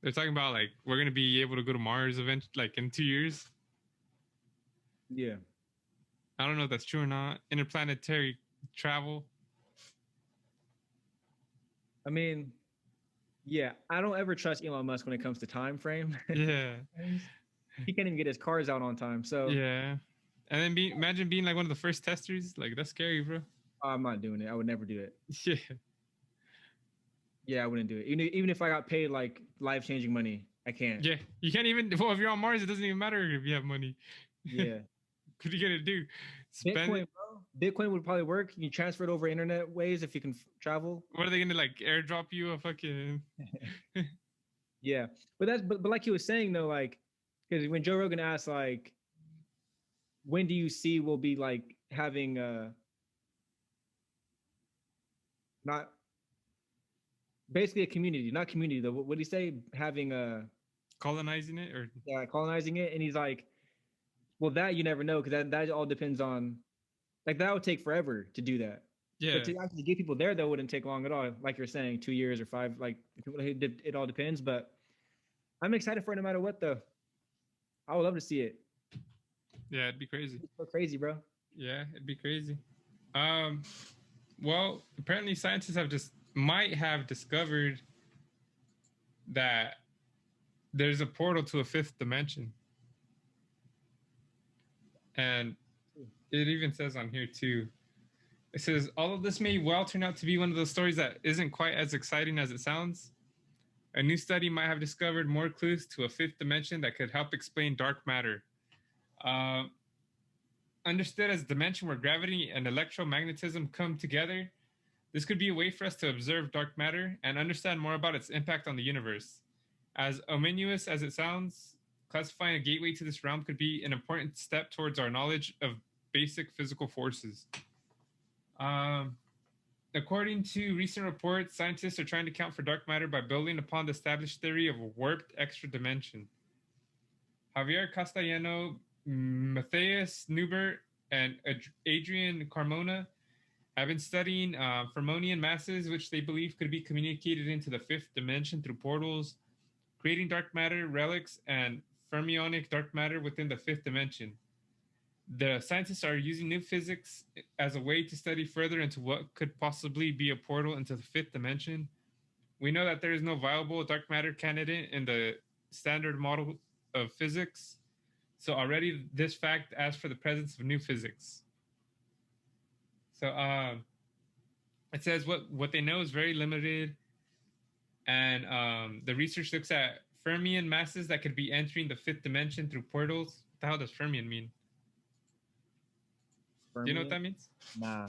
they're talking about like we're gonna be able to go to Mars eventually, like in 2 years. Yeah. I don't know if that's true or not. Interplanetary travel. I mean, yeah, I don't ever trust Elon Musk when it comes to time frame. Yeah. He can't even get his cars out on time. So Yeah. And then imagine being like one of the first testers. Like that's scary, bro. I'm not doing it. I would never do it. Yeah. Yeah, I wouldn't do it. Even if I got paid like life-changing money, I can't. Yeah. You can't even. Well, if you're on Mars, it doesn't even matter if you have money. Yeah. What are you gonna do? Spend Bitcoin, it? bro. Bitcoin would probably work. You can transfer it over internet ways if you can travel. What are they gonna like airdrop you a fucking? Yeah, but like he was saying though, like because when Joe Rogan asked like, when do you see we'll be like having not basically a community, not community though. What did he say? Having Colonizing it or colonizing it, and he's like, well, that you never know because that all depends on like that would take forever to do that. yeah. But to actually get people there, though, wouldn't take long at all. Like you're saying, 2 years or 5. Like it all depends. But I'm excited for it no matter what, though. I would love to see it. Yeah, it'd be crazy. It's so crazy, bro. Yeah, it'd be crazy. Well, apparently scientists might have discovered that there's a portal to a fifth dimension. And it even says on here too. It says, all of this may well turn out to be one of those stories that isn't quite as exciting as it sounds. A new study might have discovered more clues to a fifth dimension that could help explain dark matter. Understood as a dimension where gravity and electromagnetism come together, this could be a way for us to observe dark matter and understand more about its impact on the universe. As ominous as it sounds, classifying a gateway to this realm could be an important step towards our knowledge of basic physical forces. According to recent reports, scientists are trying to account for dark matter by building upon the established theory of a warped extra dimension. Javier Castellano, Matthias Newbert, and Adrian Carmona have been studying Fermionian masses, which they believe could be communicated into the fifth dimension through portals, creating dark matter relics and fermionic dark matter within the fifth dimension. The scientists are using new physics as a way to study further into what could possibly be a portal into the fifth dimension. We know that there is no viable dark matter candidate in the standard model of physics. So already this fact asks for the presence of new physics. So it says what they know is very limited, and the research looks at fermion masses that could be entering the fifth dimension through portals. What the hell does fermion mean? Fermion? Do you know what that means? Nah.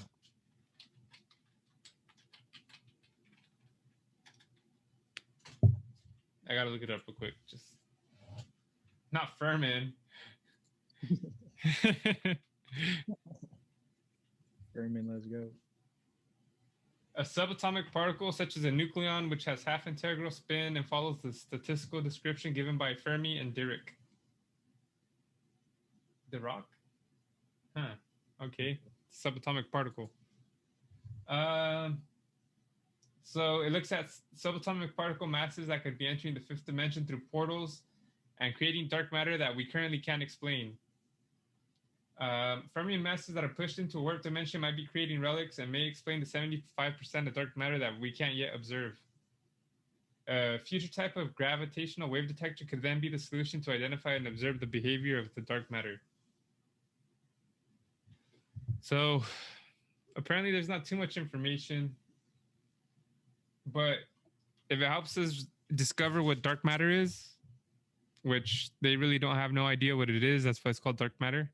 I gotta look it up real quick. Just not fermion. Fermion, let's go. A subatomic particle, such as a nucleon, which has half integral spin and follows the statistical description given by Fermi and Dirac. Dirac? Huh. Okay. Subatomic particle. So it looks at subatomic particle masses that could be entering the fifth dimension through portals and creating dark matter that we currently can't explain. Fermion masses that are pushed into a warp dimension might be creating relics and may explain the 75% of dark matter that we can't yet observe. A future type of gravitational wave detector could then be the solution to identify and observe the behavior of the dark matter. So apparently there's not too much information, but if it helps us discover what dark matter is, which they really don't have no idea what it is, that's why it's called dark matter.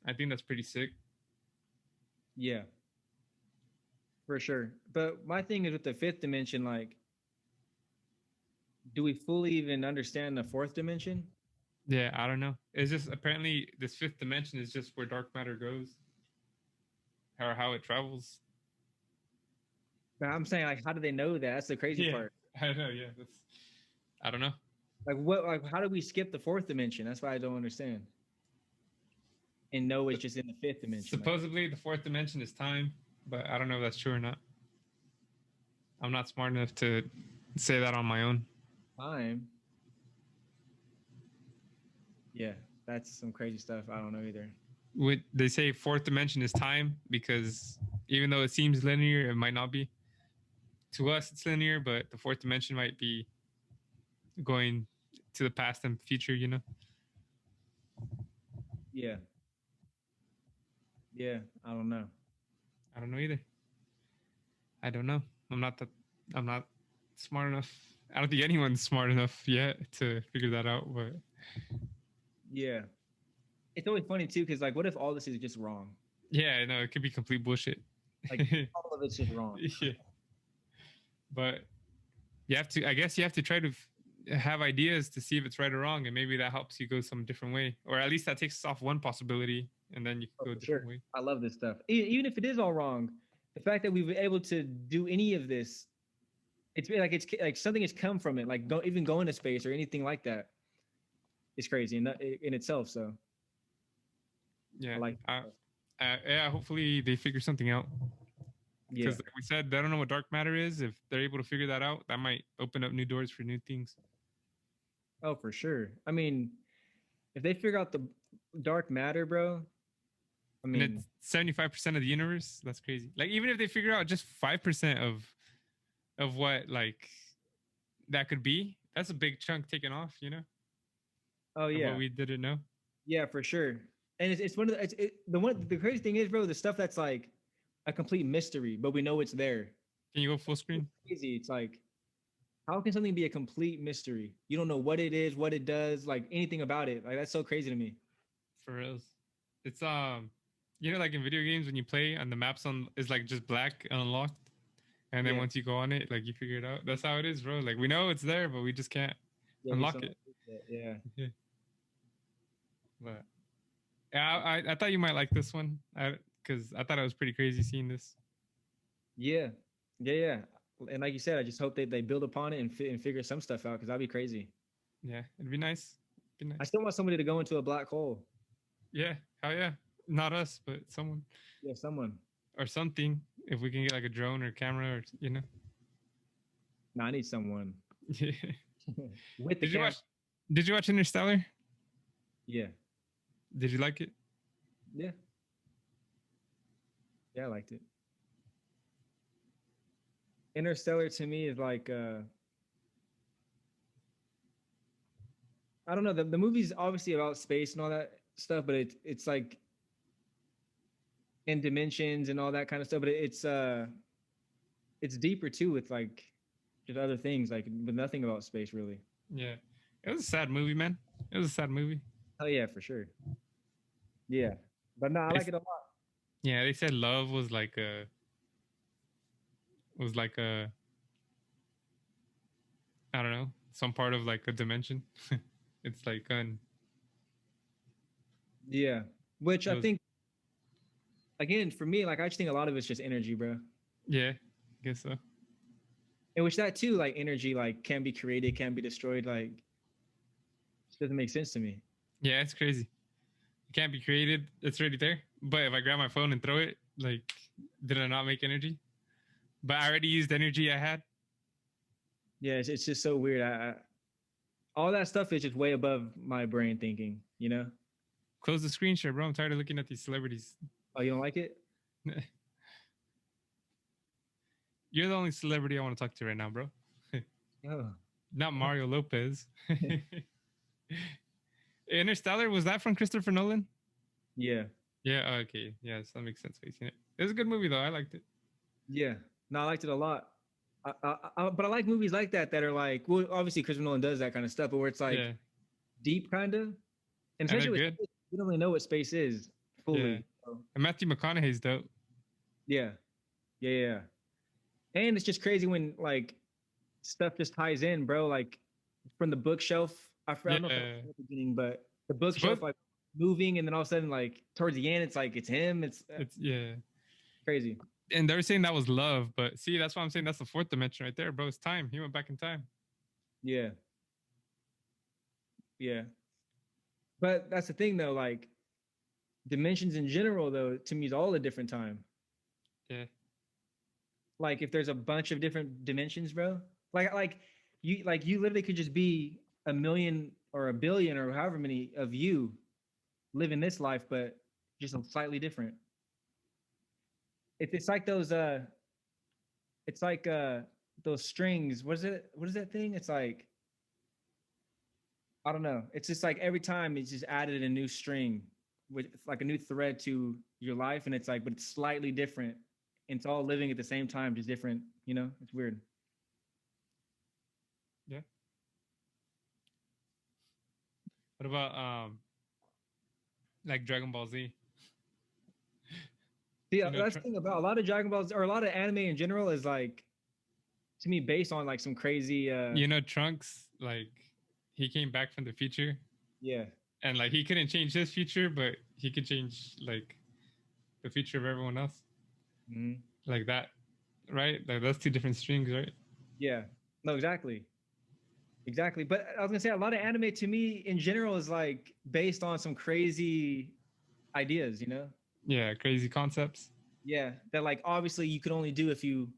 I think that's pretty sick. Yeah, for sure. But my thing is with the fifth dimension, like, do we fully even understand the fourth dimension? Yeah, I don't know. It's just apparently this fifth dimension is just where dark matter goes, or how it travels. But I'm saying, like, how do they know that? That's the crazy part. I don't know. Yeah, I don't know. Like, what? Like, how do we skip the fourth dimension? That's why I don't understand. And know it's just in the fifth dimension. Supposedly, the fourth dimension is time, but I don't know if that's true or not. I'm not smart enough to say that on my own. Time? Yeah, that's some crazy stuff. I don't know either. They say fourth dimension is time because even though it seems linear, it might not be. To us, it's linear, but the fourth dimension might be going to the past and future, you know? Yeah. Yeah, I don't know. I don't know either. I don't know. I'm not smart enough. I don't think anyone's smart enough yet to figure that out, but yeah. It's always funny too, because like, what if all this is just wrong? Yeah, no, it could be complete bullshit. Like all of it's just wrong. Yeah. But I guess you have to try to have ideas to see if it's right or wrong, and maybe that helps you go some different way, or at least that takes off one possibility, and then you can go a different way. I love this stuff. Even if it is all wrong, the fact that we've been able to do any of this, it's like something has come from it. Like even going to space or anything like that, it's crazy in itself. So yeah, yeah. Hopefully they figure something out. Because like we said, they don't know what dark matter is. If they're able to figure that out, that might open up new doors for new things. Oh, for sure. I mean, if they figure out the dark matter, bro, I mean, and it's 75% of the universe. That's crazy. Like even if they figure out just 5% of what like that could be, that's a big chunk taken off, you know? Oh yeah. What we didn't know. Yeah, for sure. And it's one of the crazy thing is, bro, the stuff that's like a complete mystery, but we know it's there. Can you go full screen? It's crazy. It's like, how can something be a complete mystery? You don't know what it is, what it does, like anything about it. Like that's so crazy to me. For real. It's you know, like in video games when you play and the maps is like just black and unlocked. And then once you go on it, like you figure it out. That's how it is, bro. Like we know it's there, but we just can't unlock it. Yeah. But yeah, I thought you might like this one. Because I thought it was pretty crazy seeing this. Yeah. And like you said, I just hope they build upon it and figure some stuff out, because that'd be crazy. Yeah, it'd be nice. I still want somebody to go into a black hole. Yeah, hell yeah. Not us, but someone. Yeah, someone. Or something. If we can get like a drone or camera or, you know. No, I need someone. Yeah. With the Did you watch Interstellar? Yeah. Did you like it? Yeah. Yeah, I liked it. Interstellar to me is like I don't know, the movie's obviously about space and all that stuff, but it's like in dimensions and all that kind of stuff, but it's deeper too with like just other things, like but nothing about space really. Yeah, it was a sad movie, man. It was a sad movie. Oh yeah, for sure. Yeah. But no, I They, like it a lot. yeah, they said love was like a I don't know, some part of like a dimension. It's like Yeah. Which it I was, think again for me, like I just think a lot of it's just energy, bro. yeah, I guess so. And which that too, like energy like can be created, can be destroyed, like it doesn't make sense to me. Yeah, it's crazy. It can't be created. It's already there. But if I grab my phone and throw it, like, did I not make energy? But I already used energy I had. Yeah, it's just so weird. All that stuff is just way above my brain thinking, you know? Close the screen share, bro. I'm tired of looking at these celebrities. Oh, you don't like it? You're the only celebrity I want to talk to right now, bro. Oh. Not Mario Lopez. Interstellar, was that from Christopher Nolan? Yeah. Yeah, okay. Yes, that makes sense. I've seen it. It was a good movie, though. I liked it. Yeah. No, I liked it a lot. But I like movies like that are like, well, obviously Christopher Nolan does that kind of stuff, but where it's like Yeah, deep kind of. And and especially they're with good. space, we don't really know what space is fully. Yeah. So, And Matthew McConaughey's dope. yeah. Yeah. Yeah. And it's just crazy when like stuff just ties in, bro. Like from the bookshelf. I don't know if Yeah. that's at the beginning, but the bookshelf Suppose- like moving, and then all of a sudden, like towards the end, it's like it's him. It's It's, yeah. crazy. And they were saying that was love, but see, that's why I'm saying that's the fourth dimension right there, bro. It's time. He went back in time. Yeah. Yeah. But that's the thing though, like dimensions in general though, to me is all a different time. Yeah. Like if there's a bunch of different dimensions, bro. Like you literally could just be a million or a billion or however many of you living this life, but just slightly different. It's like those it's like those strings. What is it? What is that thing? It's like I don't know. It's just like every time it's just added a new string with like a new thread to your life, and it's like, but it's slightly different. And it's all living at the same time, just different. You know, it's weird. Yeah. What about like Dragon Ball Z? See, You know, that's the thing about a lot of Dragon Balls or a lot of anime in general is like, to me, based on like some crazy. You know, Trunks, like he came back from the future, Yeah. and like he couldn't change his future, but he could change like the future of everyone else, Mm-hmm. like that, right? Like that's two different strings, right? Yeah. No, exactly. Exactly. But I was gonna say a lot of anime to me in general is like based on some crazy ideas, you know? Yeah, crazy concepts. Yeah. That like obviously you could only do if you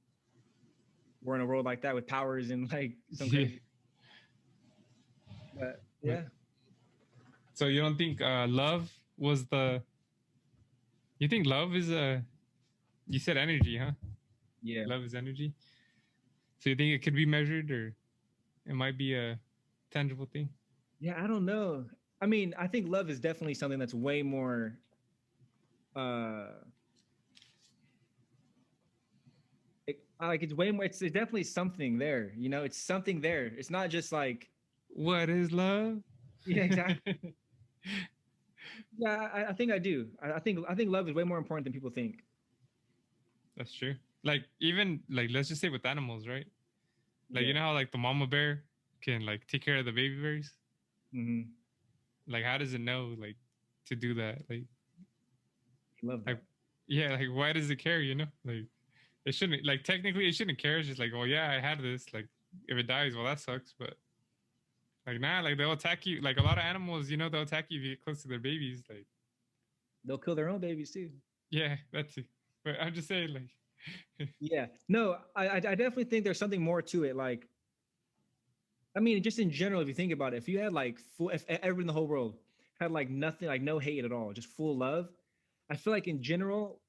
were in a world like that with powers and like some Yeah. crazy. But yeah. So you don't think love was the? You think love is a? You said energy, huh? Yeah. Love is energy. So you think it could be measured, or it might be a tangible thing? Yeah, I don't know. I mean, I think love is definitely something that's way more like it's way more it's definitely something there, you know, it's something there. It's not just like What is love? yeah, exactly. Yeah, I think I do. I think love is way more important than people think. That's true. Like even like let's just say with animals, right? Like Yeah. you know how like the mama bear can like take care of the baby bears? Mm-hmm. Like how does it know like to do that? Like Love that. Like, yeah, like why does it care, you know? Like it shouldn't like technically it shouldn't care. It's just like, well yeah, I had this. Like if it dies, well that sucks. But like nah, like they'll attack you. Like a lot of animals, you know, they'll attack you if you get close to their babies. Like They'll kill their own babies too. yeah, that's it. But I'm just saying like Yeah. No, I definitely think there's something more to it. Like, I mean, just in general, if you think about it, if you had like full, if everyone in the whole world had like nothing, like no hate at all, just full love, I feel like in general,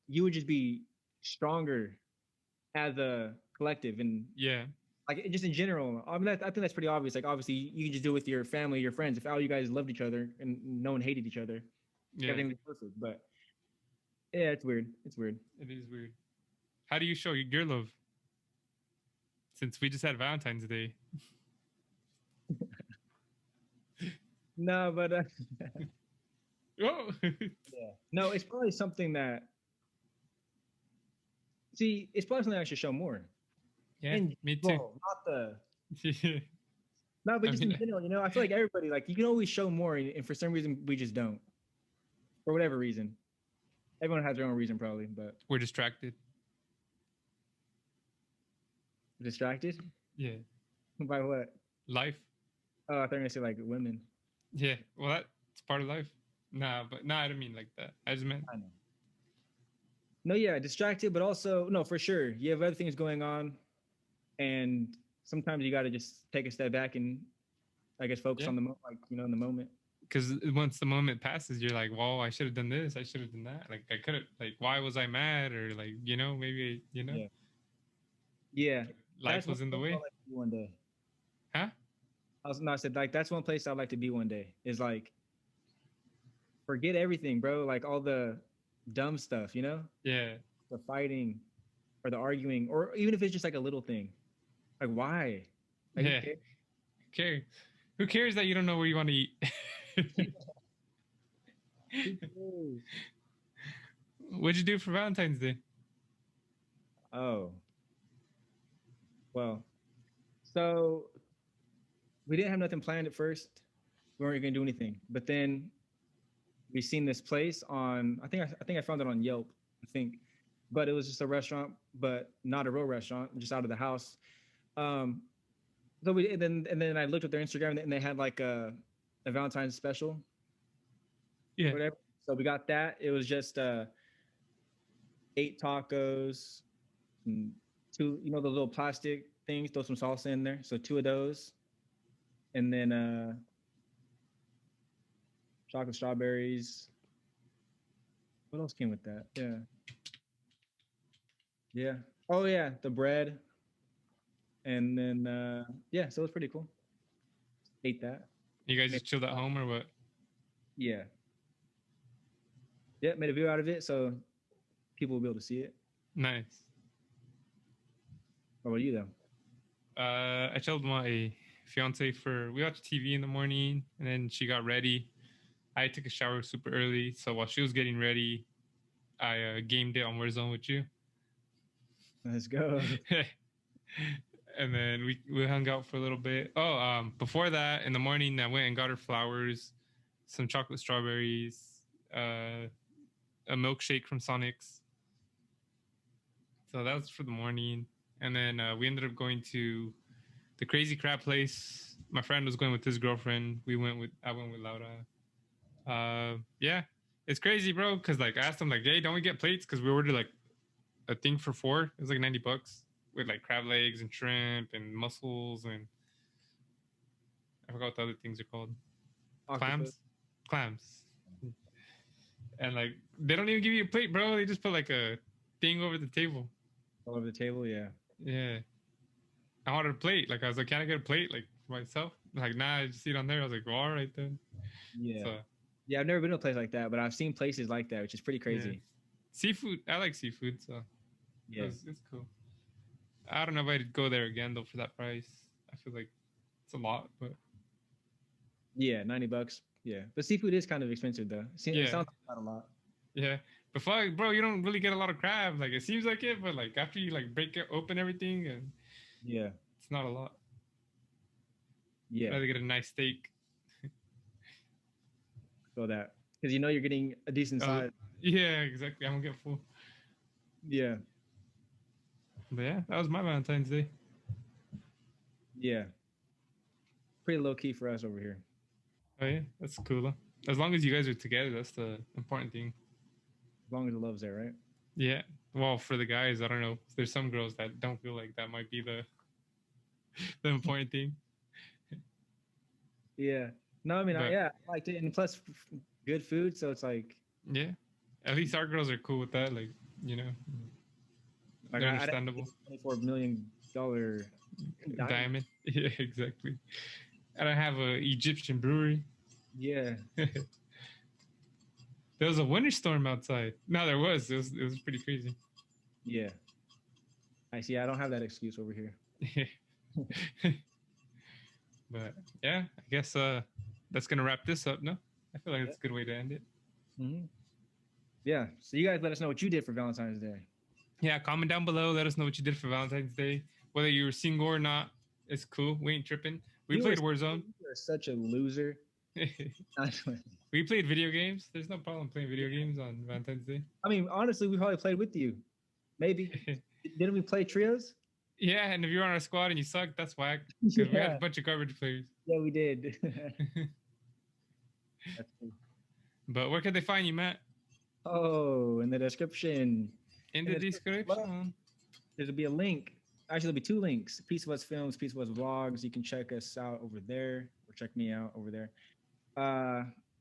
you would just be stronger as a collective, and Yeah. like just in general. I mean, I think that's pretty obvious. Like, obviously, you can just do it with your family, your friends. If all you guys loved each other and no one hated each other, Yeah. everything was perfect. But yeah, it's weird. It's weird. It is weird. How do you show your love? Since we just had Valentine's Day. No, but Oh. yeah, no, it's probably something that. See, it's probably something I should show more. Yeah, In me too. general, not the. Yeah. No, but I just mean, in general, I feel like everybody, like, you can always show more, and for some reason, we just don't. For whatever reason. Everyone has their own reason, probably, but we're distracted. distracted Yeah. by what? Life. Oh, I thought you were going to say, like, women. Yeah. Well, that's part of life. Nah, I don't mean like that. I just meant. I know. No, yeah, distracted, but also, no, for sure. You have other things going on, and sometimes you got to just take a step back and, I guess, focus on the moment, like, in the moment. Because once the moment passes, you're like, well, I should have done this. I should have done that. Like, I could have, like, why was I mad? Or, like, maybe, Yeah. life was in the way. I'd like to be one day. Huh? I said, like, that's one place I'd like to be one day, is like, forget everything, bro. Like, all the dumb stuff, Yeah. The fighting or the arguing, or even if it's just like a little thing. Like, why? Like, Yeah. Okay. Who cares that you don't know where you want to eat? What'd you do for Valentine's Day? Oh. Well, so we didn't have nothing planned at first. We weren't going to do anything. But then we seen this place on, I think I found it on Yelp, I think. But it was just a restaurant, but not a real restaurant, just out of the house. So and then I looked at their Instagram, and they had like a Valentine's special. Yeah. Whatever. So we got that. It was just 8 tacos, and 2, the little plastic things, throw some salsa in there. So 2 of those. And then chocolate strawberries. What else came with that? Yeah. Yeah. Oh yeah, the bread. And then yeah, so it was pretty cool. Ate that. You guys just chilled at home or what? Yeah. Yeah, made a video out of it so people will be able to see it. Nice. What about you though? I chilled with my fiance we watched TV in the morning, and then she got ready. I took a shower super early, so while she was getting ready, I gamed it on Warzone with you. Let's go. And then we hung out for a little bit. Before that, in the morning, I went and got her flowers, some chocolate strawberries, a milkshake from Sonic's. So that was for the morning. And then we ended up going to the Crazy Crab place. My friend was going with his girlfriend. I went with Laura. Yeah, it's crazy, bro. Because like I asked him like, hey, don't we get plates? Because we ordered like a thing for 4. It was like $90 with like crab legs and shrimp and mussels and I forgot what the other things are called. Octopus. Clams. And like they don't even give you a plate, bro. They just put like a thing over the table. All over the table, yeah. Yeah. I wanted a plate. Like I was like, can I get a plate like for myself? Like, nah, I just eat on there. I was like, well, all right then. Yeah. So, yeah, I've never been to a place like that, but I've seen places like that, which is pretty crazy. Yeah. Seafood. I like seafood, so yeah, it's cool. I don't know if I'd go there again though for that price. I feel like it's a lot, but yeah, $90. Yeah, but seafood is kind of expensive though. It sounds like a lot. Yeah, but fuck, bro, you don't really get a lot of crab. Like it seems like it, but like after you like break it open everything, and yeah, it's not a lot. Yeah, I'd rather get a nice steak. So that because you're getting a decent size. Yeah, exactly. I'm gonna get full. Yeah. But yeah, that was my Valentine's Day. Yeah. Pretty low key for us over here. Oh yeah, that's cool. Huh? As long as you guys are together, that's the important thing. As long as the love's there, right? Yeah. Well, for the guys, I don't know. There's some girls that don't feel like that might be the important thing. Yeah. No, I mean, I liked it, and plus, good food. So it's like Yeah. At least our girls are cool with that. Like, you know, Like they're I didn't understandable. get $24 million Diamond. Yeah, exactly. And I have a Egyptian brewery. Yeah. There was a winter storm outside. No, there was. It was pretty crazy. Yeah. I see. I don't have that excuse over here. But yeah, I guess that's gonna wrap this up. No, I feel like it's a good way to end it. Mm-hmm. Yeah. So you guys let us know what you did for Valentine's Day. Yeah, comment down below. Let us know what you did for Valentine's Day. Whether you were single or not, it's cool. We ain't tripping. We played Warzone. You're such a loser. We played video games. There's no problem playing video games on Valentine's Day. I mean, honestly, we probably played with you. Maybe. Didn't we play trios? Yeah, and if you're on our squad and you suck, that's whack. Because we had a bunch of garbage players. Yeah, we did. That's cool. But where can they find you, Matt? Oh, in the description. In the description. There'll be a link. Actually, there'll be 2 links. Piece of Us Films, Piece of Us Vlogs. You can check us out over there, or check me out over there.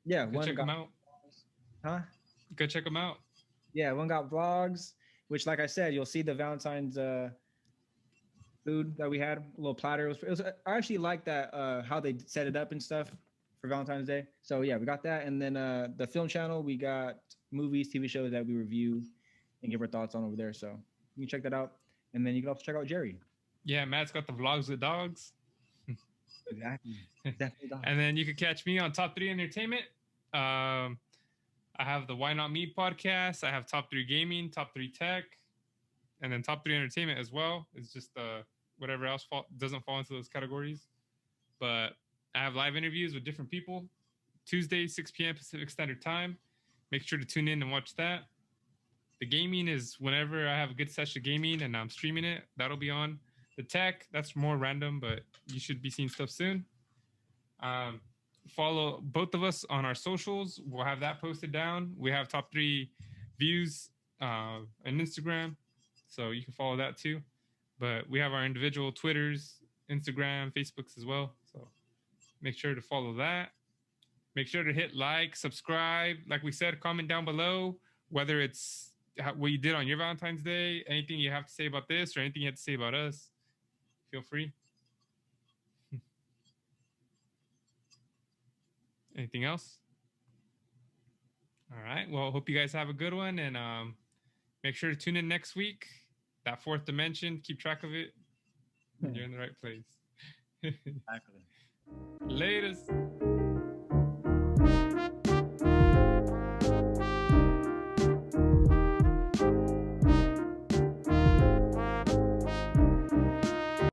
Yeah, Go check them out. Huh? Go check them out. Yeah, one got vlogs, which, like I said, you'll see the Valentine's food that we had, a little platter. I actually like that how they set it up and stuff for Valentine's Day. So yeah, we got that, and then the film channel, we got movies, TV shows that we review and give our thoughts on over there. So you can check that out, and then you can also check out Jerry. Yeah, Matt's got the vlogs with dogs. Exactly. Definitely dogs. And then you can catch me on Top 3 Entertainment. I have the Why Not Me podcast. I have Top 3 Gaming, Top 3 Tech, and then Top 3 Entertainment as well. It's just whatever else doesn't fall into those categories. But I have live interviews with different people. Tuesday, 6 p.m. Pacific Standard Time. Make sure to tune in and watch that. The gaming is whenever I have a good session of gaming and I'm streaming it. That'll be on. The tech, that's more random, but you should be seeing stuff soon. Follow both of us on our socials. We'll have that posted down. We have top 3 views on Instagram, so you can follow that too. But we have our individual Twitters, Instagram, Facebooks as well. So make sure to follow that. Make sure to hit like, subscribe. Like we said, comment down below whether it's what you did on your Valentine's Day, anything you have to say about this, or anything you have to say about us. Feel free. Anything else? All right. Well, hope you guys have a good one, and make sure to tune in next week. That 4th dimension, keep track of it. You're in the right place. Exactly. Latest.